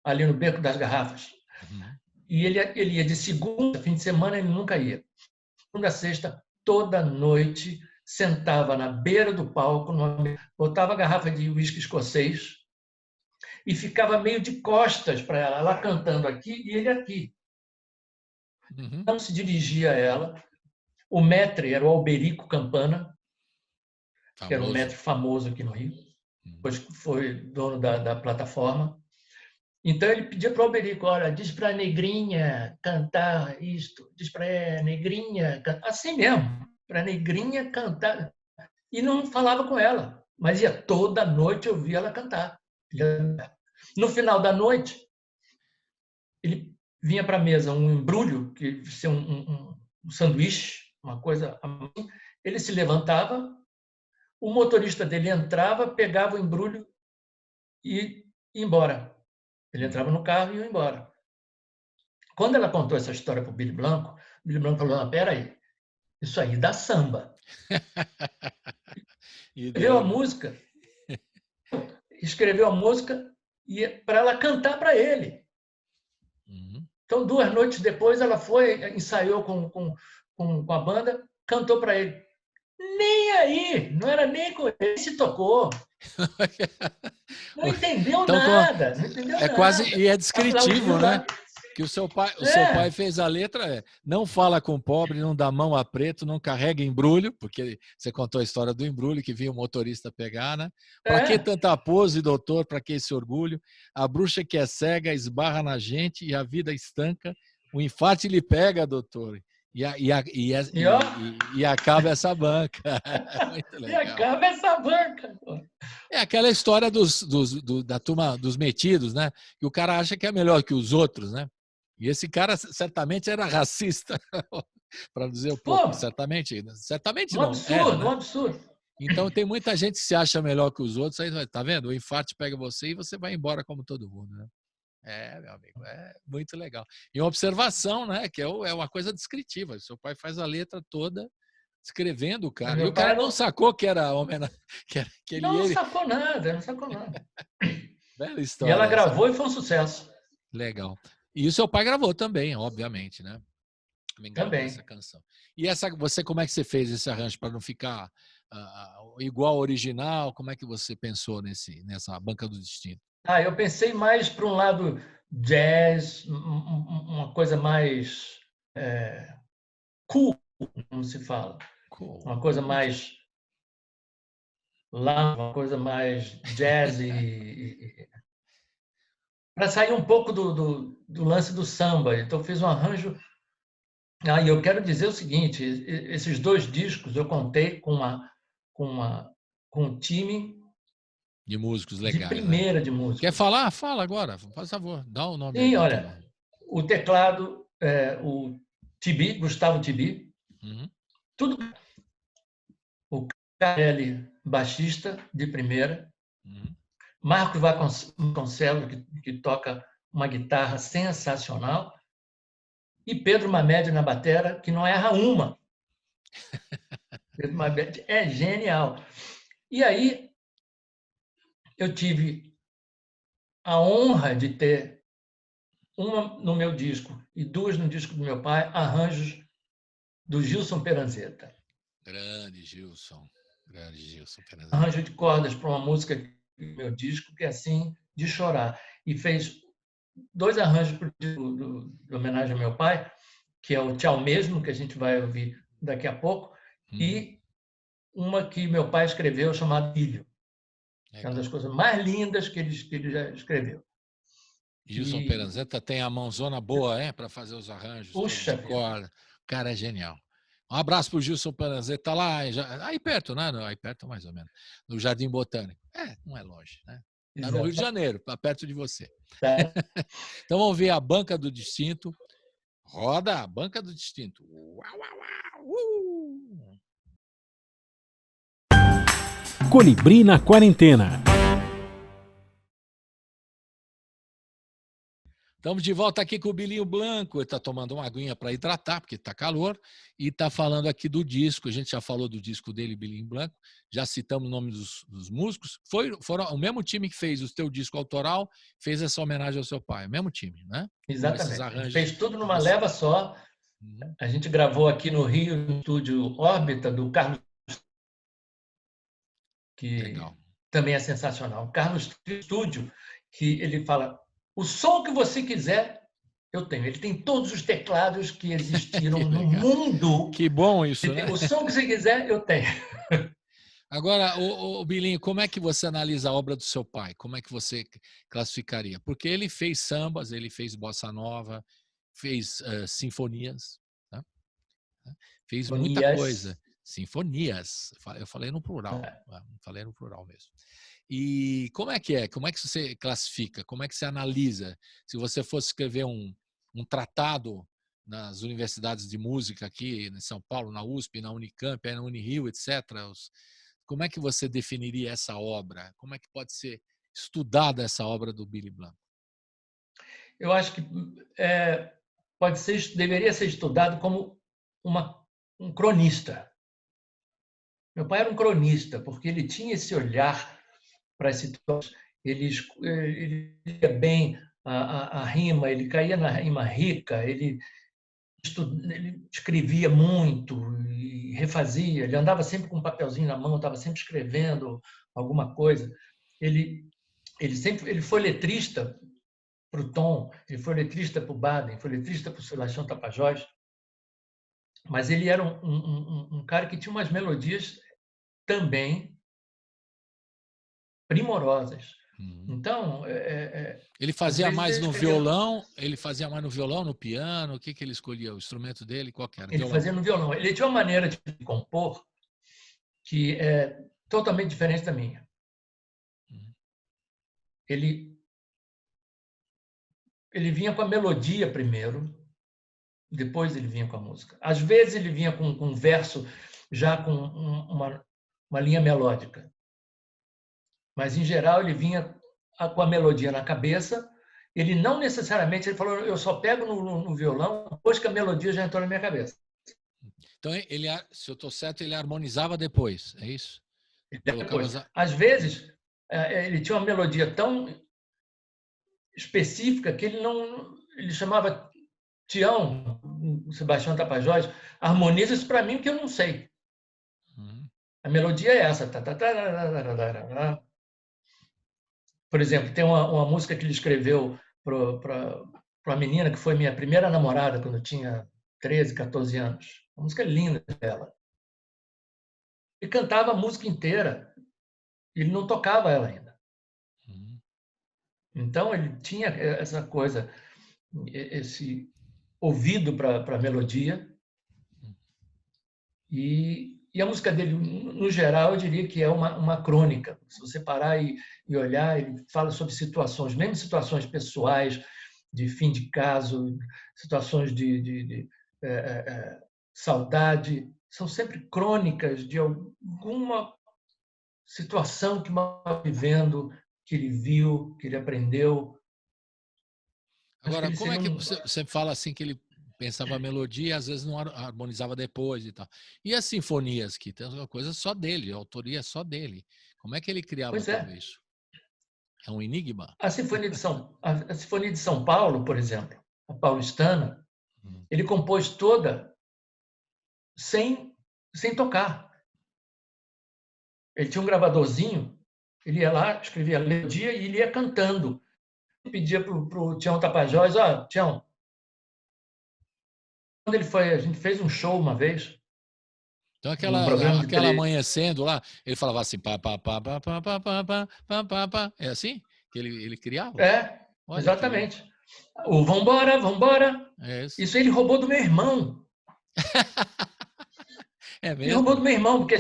ali no Beco das Garrafas.
Uhum.
E ele ia de segunda, fim de semana ele nunca ia. Segunda, sexta, toda noite, sentava na beira do palco, botava a garrafa de uísque escocês e ficava meio de costas para ela cantando aqui e ele aqui.
Uhum.
Não se dirigia a ela. O maître era o Alberico Campana, que era um maître famoso aqui no Rio, depois foi dono da plataforma. Então ele pedia para o Alberico, olha, diz para a negrinha cantar isto, diz para a negrinha cantar, assim mesmo, para a negrinha cantar. E não falava com ela, mas ia toda noite ouvir ela cantar. No final da noite, ele vinha para a mesa um embrulho, que ia ser um sanduíche, uma coisa assim. Ele se levantava, o motorista dele entrava, pegava o embrulho e ia embora. Ele entrava no carro e ia embora. Quando ela contou essa história para o Billy Blanco falou, peraí, isso aí dá samba. Escreveu a música e para ela cantar para ele.
Uhum.
Então, 2 noites depois, ela foi, ensaiou com a banda, cantou para ele. Nem aí, não era nem com ele, se tocou. Não entendeu
então,
nada. Não entendeu nada.
Quase, e é descritivo, né? Que o seu pai fez a letra, não fala com pobre, não dá mão a preto, não carrega embrulho, porque você contou a história do embrulho que vinha o motorista pegar, né? Para que tanta pose, doutor? Para que esse orgulho? A bruxa que é cega esbarra na gente e a vida estanca. O infarte lhe pega, doutor. E acaba essa banca. Muito legal.
E acaba essa banca.
É aquela história da turma dos metidos, né? Que o cara acha que é melhor que os outros, né? E esse cara certamente era racista, para dizer um pouco. Certamente
Um
não.
absurdo,
Era, né?
um absurdo.
Então tem muita gente que se acha melhor que os outros. Aí, tá vendo? O infarto pega você e você vai embora como todo mundo, né? Meu amigo, é muito legal. E uma observação, né? Que é uma coisa descritiva. O seu pai faz a letra toda descrevendo o cara. E o cara não sacou que era homenagem.
Não sacou nada, não sacou nada.
Bela história.
E ela gravou e foi um sucesso.
Legal. E o seu pai gravou também, obviamente, né?
Também.
Essa canção. E você, como é que você fez esse arranjo para não ficar igual ao original? Como é que você pensou nessa Banca do Destino?
Eu pensei mais para um lado jazz, uma coisa mais cool, como se fala. Cool. Uma coisa mais uma coisa mais jazz para sair um pouco do lance do samba. Então, eu fiz um arranjo. E eu quero dizer o seguinte: esses 2 discos eu contei com um time
de músicos legais.
De primeira,
né?
de música.
Quer falar? Fala agora, por favor, dá o nome.
Sim, olha, o teclado, o Tibi, Gustavo Tibi, tudo. O Carelli, baixista de primeira. Marcos Vasconcelos, que toca uma guitarra sensacional. E Pedro Mamed na batera, que não erra uma. Pedro Mamed é genial. E aí, eu tive a honra de ter uma no meu disco e 2 no disco do meu pai, arranjos do Gilson Peranzeta.
Grande Gilson Peranzeta.
Arranjo de cordas para uma música do meu disco, que é assim, de chorar. E fez 2 arranjos de homenagem ao meu pai, que é o Tchau Mesmo, que a gente vai ouvir daqui a pouco, e uma que meu pai escreveu, chamada Filho. É uma das coisas mais lindas que ele já escreveu.
Gilson Peranzeta tem a mãozona boa, para fazer os arranjos.
Puxa
de corda. O cara é genial. Um abraço para o Gilson Peranzeta, tá lá, aí perto, né? Aí perto mais ou menos, no Jardim Botânico. Não é longe, né? Está no Rio de Janeiro, tá perto de você. Então vamos ver a Banca do Distinto. Roda a Banca do Distinto. Uau, uau, uau.
Colibri na Quarentena.
Estamos de volta aqui com o Bilinho Blanco. Ele está tomando uma aguinha para hidratar, porque está calor, e está falando aqui do disco. A gente já falou do disco dele, Bilinho Blanco, já citamos o nome dos músicos. Foram o mesmo time que fez o teu disco autoral, fez essa homenagem ao seu pai. O mesmo time, né?
Exatamente. Fez tudo numa leva só. A gente gravou aqui no Rio, no estúdio Órbita, do Carlos, que Legal. Também é sensacional. O Carlos Estúdio, que ele fala: o som que você quiser, eu tenho. Ele tem todos os teclados que existiram no mundo.
Que bom isso, né?
O som que você quiser, eu tenho.
Agora, o Bilinho, como é que você analisa a obra do seu pai? Como é que você classificaria? Porque ele fez sambas, ele fez bossa nova, fez sinfonias, né? Fez muita coisa. Sinfonias. Eu falei no plural. Falei no plural mesmo. E como é que é? Como é que você classifica? Como é que você analisa? Se você fosse escrever um tratado nas universidades de música aqui em São Paulo, na USP, na Unicamp, na Unirio, etc., como é que você definiria essa obra? Como é que pode ser estudada essa obra do Billy Blanco?
Eu acho que deveria ser estudado como um cronista. Meu pai era um cronista, porque ele tinha esse olhar para as situações. Ele ia bem a rima, ele caía na rima rica, ele escrevia muito e refazia. Ele andava sempre com um papelzinho na mão, estava sempre escrevendo alguma coisa. Ele foi letrista para o Tom, ele foi letrista para o Baden, foi letrista para o Sebastião Tapajós, mas ele era um cara que tinha umas melodias também primorosas. Então,
ele fazia mais no violão, no piano, o que ele escolhia? O instrumento dele, qual que era?
Ele fazia no violão. Ele tinha uma maneira de compor que é totalmente diferente da minha. Ele vinha com a melodia primeiro, depois ele vinha com a música. Às vezes ele vinha com um verso já com uma linha melódica. Mas, em geral, ele vinha com a melodia na cabeça. Ele não necessariamente, ele falou, eu só pego no violão depois que a melodia já entrou na minha cabeça.
Então, se eu estou certo, ele harmonizava depois, é isso?
Depois. Às vezes, ele tinha uma melodia tão específica que ele chamava Tião, o Sebastião Tapajós, harmoniza isso para mim que eu não sei. A melodia é essa. Por exemplo, tem uma música que ele escreveu para uma menina que foi minha primeira namorada quando eu tinha 13, 14 anos. Uma música linda dela. Ele cantava a música inteira. Ele não tocava ela ainda. Então, ele tinha essa coisa, esse ouvido para a melodia. E a música dele, no geral, eu diria que é uma crônica. Se você parar e olhar, ele fala sobre situações, mesmo situações pessoais, de fim de caso, situações de saudade, são sempre crônicas de alguma situação que ele estava vivendo, que ele viu, que ele aprendeu.
Agora, como é que você fala assim que ele pensava a melodia e às vezes não harmonizava depois e tal? E as sinfonias, que tem uma coisa só dele, a autoria só dele. Como é que ele criava tudo isso? É um enigma.
A Sinfonia de São Paulo, por exemplo, a paulistana, ele compôs toda sem tocar. Ele tinha um gravadorzinho, ele ia lá, escrevia a melodia e ele ia cantando. Ele pedia para o Tião Tapajós, Tião, quando ele foi, a gente fez um show uma vez.
Então aquela amanhecendo lá, ele falava assim, pá, pá, pá, pá, pá, pá, pá, pá, pá, pá. É assim que ele criava?
Olha, exatamente. O Vambora, Vambora. Isso ele roubou do meu irmão.
É mesmo?
Ele roubou do meu irmão, porque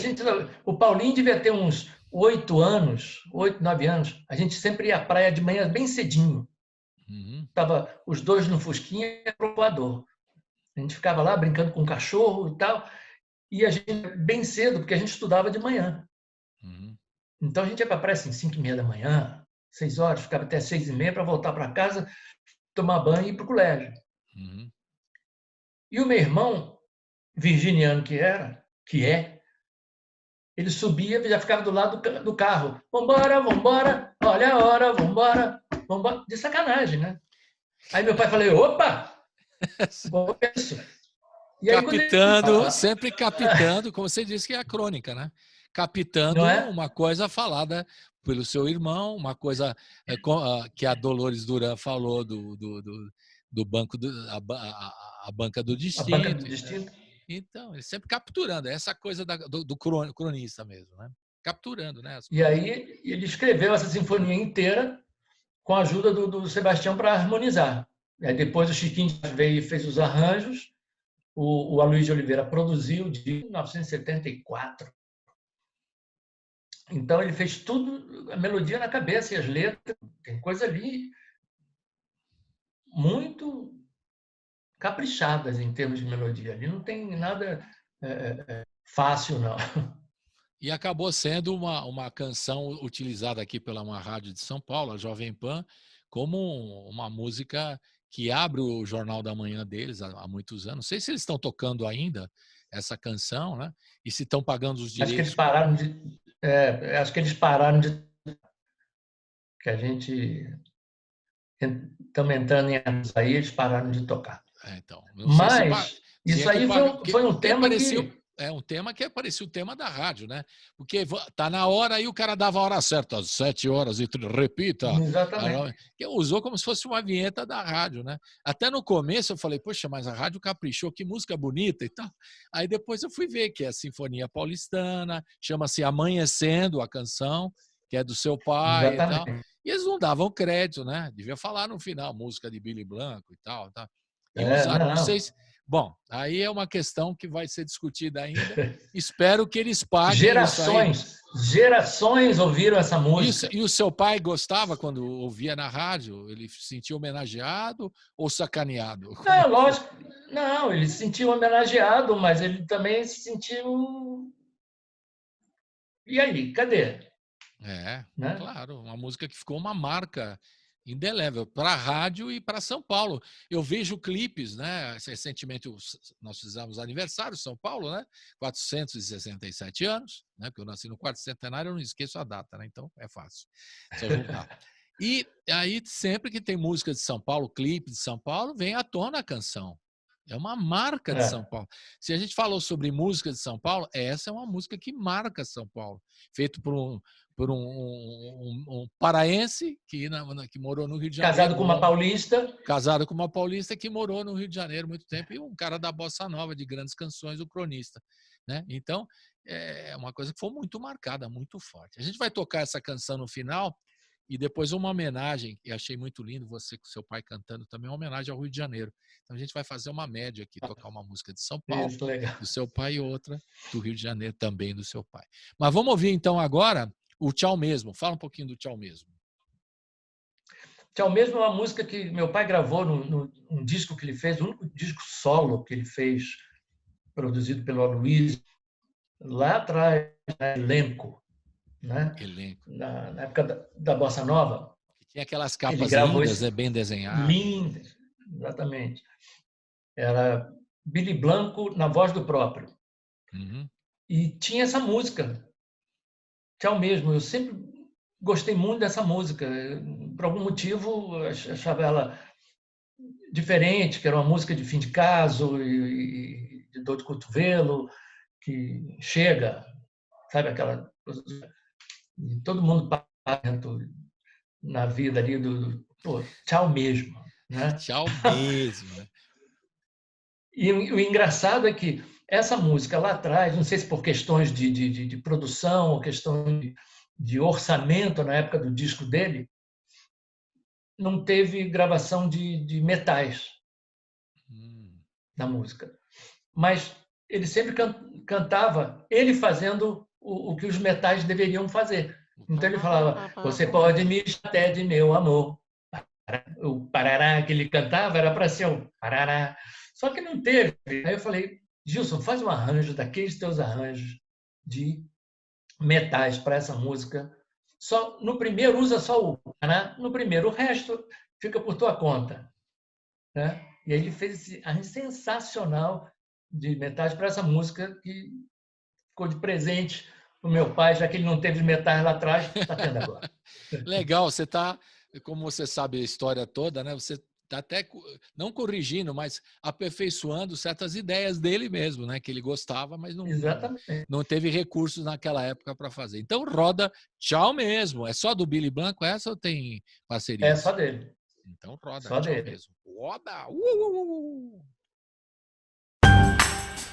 o Paulinho devia ter uns 8 anos, 8, 9 anos. A gente sempre ia à praia de manhã bem cedinho. Tava os dois no fusquinha e pro voador. A gente ficava lá brincando com o cachorro e tal. E a gente, bem cedo, porque a gente estudava de manhã. Então a gente ia para a praia assim, 5h30 da manhã, 6 horas, ficava até 6h30 para voltar para casa, tomar banho e ir para o colégio. E o meu irmão, virginiano que é, ele subia e já ficava do lado do carro. Vambora, vambora, olha a hora, vambora, vambora. De sacanagem, né? Aí meu pai falou, opa! Isso.
E captando, sempre captando, como você disse que é a crônica, né? Captando uma coisa falada pelo seu irmão, uma coisa que a Dolores Duran falou do banco, a banca do distinto.
A banca do distinto.
Então, ele sempre capturando, essa coisa do cronista mesmo, né? Capturando, né?
E aí ele escreveu essa sinfonia inteira com a ajuda do Sebastião para harmonizar. Aí depois o Chiquinho veio e fez os arranjos, o Aloysio de Oliveira produziu de 1974. Então ele fez tudo, a melodia na cabeça e as letras, tem coisa ali muito caprichadas em termos de melodia. Ali não tem nada fácil, não.
E acabou sendo uma canção utilizada aqui pela uma rádio de São Paulo, a Jovem Pan, como uma música que abre o Jornal da Manhã deles há muitos anos. Não sei se eles estão tocando ainda essa canção, né? E se estão pagando os direitos.
Acho que eles pararam de... acho que eles pararam de... Que a gente... Estamos entrando em anos aí, eles pararam de tocar.
Então,
mas isso aí foi um tema que...
É um tema que parecia o tema da rádio, né? Porque tá na hora, aí o cara dava a hora certa, às 7 horas, e repita.
Exatamente.
Que usou como se fosse uma vinheta da rádio, né? Até no começo eu falei, poxa, mas a rádio caprichou, que música bonita e tal. Aí depois eu fui ver que é a Sinfonia Paulistana, chama-se Amanhecendo a canção, que é do seu pai e tal.
Exatamente.
E eles não davam crédito, né? Devia falar no final, música de Billy Blanco e tal, tá? E
É,
usaram, não sei
não.
se... Bom, aí é uma questão que vai ser discutida ainda. Espero que eles paguem isso aí.
Gerações ouviram essa música.
E o seu pai gostava quando ouvia na rádio? Ele se sentia homenageado ou sacaneado? Como é
Não,
que foi?
lógico. Não, ele se sentiu homenageado, mas ele também se sentiu. E aí, cadê?
É,
Né?
claro, uma música que ficou uma marca indelével para a rádio e para São Paulo. Eu vejo clipes, né? Recentemente nós fizemos aniversário em São Paulo, né? 467 anos, né? Porque eu nasci no quarto centenário, eu não esqueço a data, né? Então é fácil, só juntar. E aí sempre que tem música de São Paulo, clipe de São Paulo, vem à tona a canção. É uma marca de São
É,
Paulo. Se a gente falou sobre música de São Paulo, essa é uma música que marca São Paulo, feito por um paraense que morou no Rio de
casado
Janeiro,
com uma paulista.
casado com uma paulista que morou no Rio de Janeiro há muito tempo, e um cara da bossa nova, de grandes canções, o cronista. Né? Então, é uma coisa que foi muito marcada, muito forte. A gente vai tocar essa canção no final e depois uma homenagem, e achei muito lindo você com seu pai cantando também, uma homenagem ao Rio de Janeiro. Então a gente vai fazer uma média aqui, tocar uma música de São Paulo,
Isso, legal.
do seu pai, e outra do Rio de Janeiro, também do seu pai. Mas vamos ouvir então agora o Tchau Mesmo. Fala um pouquinho do Tchau Mesmo.
Tchau Mesmo é uma música que meu pai gravou num disco que ele fez, o único disco solo que ele fez, produzido pelo Aloysio, lá atrás, né, Elenco, né?
Elenco.
Na época da Bossa Nova.
Tinha aquelas
Ele
capas
gravou
lindas,
esse
bem desenhadas.
lindo, exatamente. Era Billy Blanco na voz do próprio.
Uhum.
E tinha essa música, Tchau Mesmo. Eu sempre gostei muito dessa música. Por algum motivo, eu achava ela diferente, que era uma música de fim de caso e de dor de cotovelo, que chega, sabe aquela coisa. Todo mundo passa na vida ali pô, tchau mesmo, né?
Tchau mesmo, né?
E o engraçado é que essa música lá atrás, não sei se por questões de produção ou questão de orçamento na época do disco dele, não teve gravação de metais na música. Mas ele sempre cantava, ele fazendo o que os metais deveriam fazer. Então ele falava, você pode me chamar de meu amor. O parará que ele cantava era para ser o parará. Só que não teve. Aí eu falei, Gilson, faz um arranjo daqueles teus arranjos de metais para essa música. Só no primeiro usa só o parará, no primeiro o resto fica por tua conta, né? E aí ele fez esse arranjo sensacional de metais para essa música que ficou de presente para o meu pai, já que ele não teve metais lá atrás, está tendo agora.
Legal, você está, como você sabe a história toda, né? Você está até não corrigindo, mas aperfeiçoando certas ideias dele mesmo, né? Que ele gostava, mas
Exatamente.
não teve recursos naquela época para fazer. Então roda Tchau Mesmo. É só do Billy Blanco essa ou tem
É só
parcerias?
dele.
Então roda
Só
Tchau
dele.
Mesmo. Roda!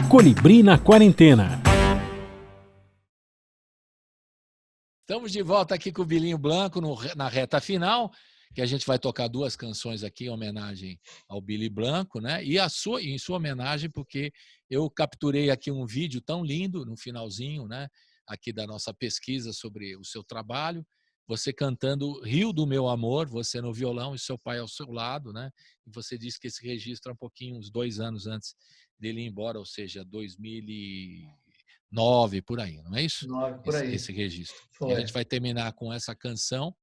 Colibri na Quarentena.
Estamos de volta aqui com o Bilinho Blanco na reta final, que a gente vai tocar duas canções aqui em homenagem ao Billy Blanco, né? E em sua homenagem, porque eu capturei aqui um vídeo tão lindo no finalzinho, né? Aqui da nossa pesquisa sobre o seu trabalho, você cantando Rio do Meu Amor, você no violão e seu pai ao seu lado, né? E você disse que esse registro é um pouquinho, uns 2 anos antes dele ir embora, ou seja, 2009, por aí, não é isso?
9 por aí.
Esse registro. E a
Foi.
gente vai terminar com essa canção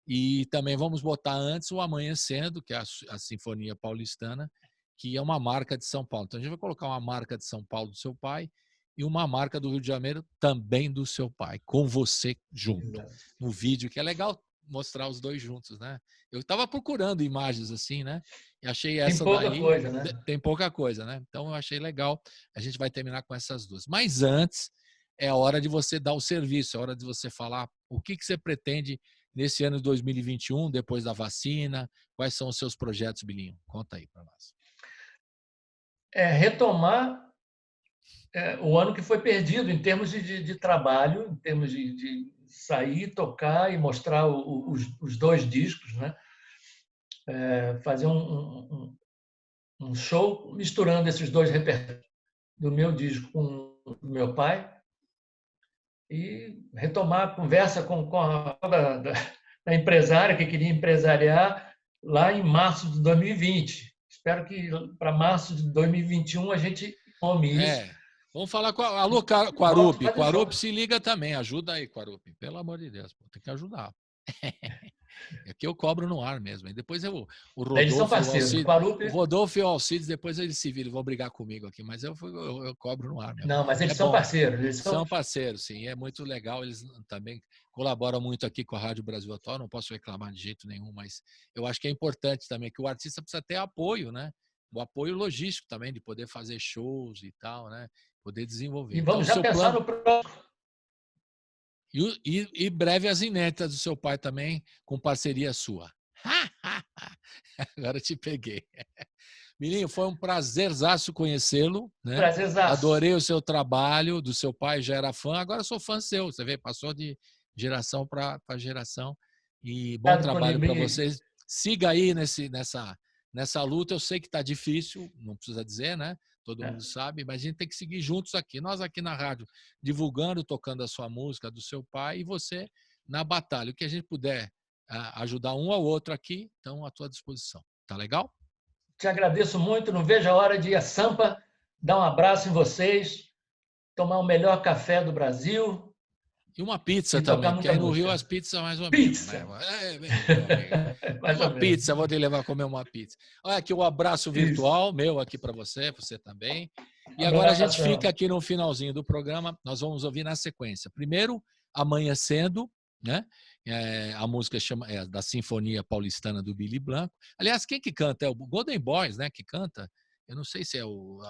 e também vamos botar antes o Amanhecendo, que é a Sinfonia Paulistana, que é uma marca de São Paulo. Então a gente vai colocar uma marca de São Paulo do seu pai e uma marca do Rio de Janeiro também do seu pai, com você junto,
Exato.
no vídeo, que é legal mostrar os dois juntos, né? Eu estava procurando imagens assim, né? E achei
Tem
essa
pouca
daí.
coisa, né?
Tem pouca coisa, né? Então eu achei legal. A gente vai terminar com essas duas. Mas antes, é a hora de você dar o serviço, é a hora de você falar o que você pretende nesse ano de 2021, depois da vacina. Quais são os seus projetos, Bilinho? Conta aí para nós.
Retomar o ano que foi perdido em termos de trabalho, em termos de sair, tocar e mostrar os dois discos, né? Fazer um show misturando esses dois repertórios do meu disco com o do meu pai e retomar a conversa com da empresária que queria empresariar lá em março de 2020. Espero que para março de 2021 a gente tome isso.
Vamos falar com a Alô, Quarupi. Quarupi se liga também. Ajuda aí, Quarupi. Pelo amor de Deus, tem que ajudar. Aqui eu cobro no ar mesmo. E depois o Rodolfo e o Alcides, depois eles se viram, vão brigar comigo aqui, mas eu cobro no ar mesmo.
Não, mas eles são parceiros. Eles
são parceiros, sim. É muito legal. Eles também colaboram muito aqui com a Rádio Brasil Atual. Não posso reclamar de jeito nenhum, mas eu acho que é importante também que o artista precisa ter apoio, né? O apoio logístico também, de poder fazer shows e tal, né? Poder desenvolver.
E vamos já pensar no próximo.
E breve as inéditas do seu pai também, com parceria sua. Agora eu te peguei. Milinho, foi um prazerzaço conhecê-lo, né?
Prazerzaço.
Adorei o seu trabalho, do seu pai já era fã, agora sou fã seu. Você vê, passou de geração para geração. E bom trabalho para vocês. Siga aí nessa luta. Eu sei que está difícil, não precisa dizer, né? Todo mundo sabe, mas a gente tem que seguir juntos aqui. Nós aqui na rádio, divulgando, tocando a sua música, do seu pai, e você na batalha. O que a gente puder ajudar um ao outro aqui, estão à tua disposição. Tá legal?
Te agradeço muito. Não vejo a hora de ir a Sampa, dar um abraço em vocês, tomar o melhor café do Brasil.
E uma pizza também, porque aí no Rio as pizzas mais ou menos. Né? Uma pizza, vou te levar a comer uma pizza. Olha aqui o abraço virtual meu aqui para você também. E agora a gente fica aqui no finalzinho do programa, nós vamos ouvir na sequência. Primeiro, Amanhecendo, né? A música da Sinfonia Paulistana do Billy Blanco. Aliás, quem que canta? É o Golden Boys, né? Que canta. Eu não sei se é o...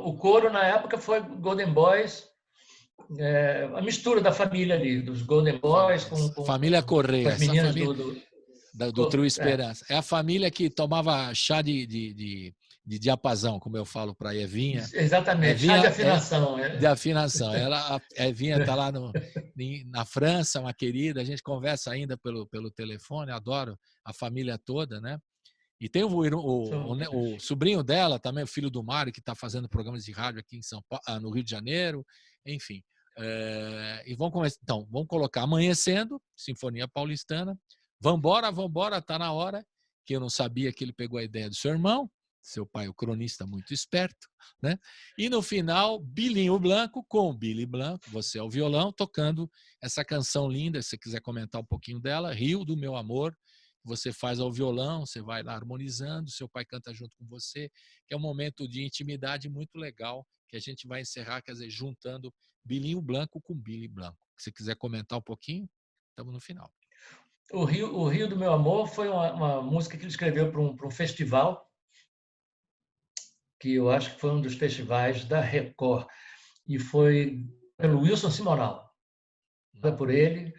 O coro na época foi Golden Boys, a mistura da família ali, dos Golden Boys com
família Correia,
as meninas
do Trio Esperança. É a família que tomava chá de diapasão, como eu falo para a Evinha.
Exatamente, chá de afinação.
De afinação. A Evinha está lá na França, uma querida, a gente conversa ainda pelo telefone, adoro a família toda, né? E tem o sobrinho dela também, o filho do Mário, que está fazendo programas de rádio aqui em São Paulo, no Rio de Janeiro, enfim. E vamos colocar Amanhecendo, Sinfonia Paulistana. Vambora, tá na hora, que eu não sabia que ele pegou a ideia do seu irmão, seu pai, o cronista muito esperto, né? E no final, Bilinho Blanco com Billy Blanco, você ao violão, tocando essa canção linda, se você quiser comentar um pouquinho dela, Rio do Meu Amor. Você faz ao violão, você vai lá harmonizando, seu pai canta junto com você, que é um momento de intimidade muito legal, que a gente vai encerrar, quer dizer, juntando Bilinho Blanco com Billy Blanco. Se você quiser comentar um pouquinho, estamos no final.
O Rio do Meu Amor foi uma música que ele escreveu para um festival, que eu acho que foi um dos festivais da Record, e foi pelo Wilson Simonal. Foi por ele,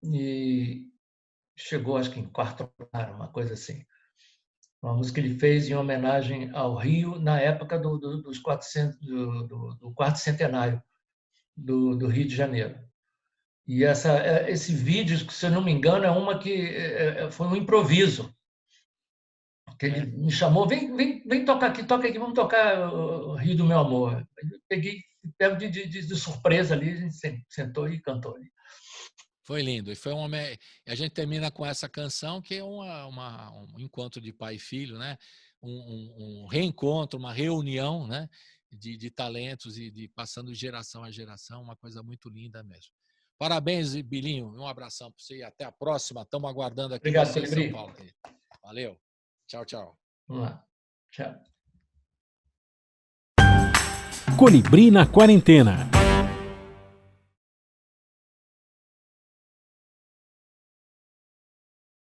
e chegou, acho que em quarto lugar, uma coisa assim. Uma música que ele fez em homenagem ao Rio, na época do quarto centenário do Rio de Janeiro. E esse vídeo, se eu não me engano, é uma que foi um improviso. Que ele me chamou, vem tocar aqui, toca aqui, vamos tocar o Rio do Meu Amor. Eu peguei, pego de surpresa ali, a gente sentou e cantou ali.
Foi lindo. E a gente termina com essa canção, que é um encontro de pai e filho, né? Um reencontro, uma reunião, né? De talentos e passando de geração a geração, uma coisa muito linda mesmo. Parabéns, Bilinho. Um abração para você e até a próxima. Estamos aguardando aqui você em São Paulo. Valeu. Tchau, tchau.
Vamos lá. Tchau.
Colibri na Quarentena.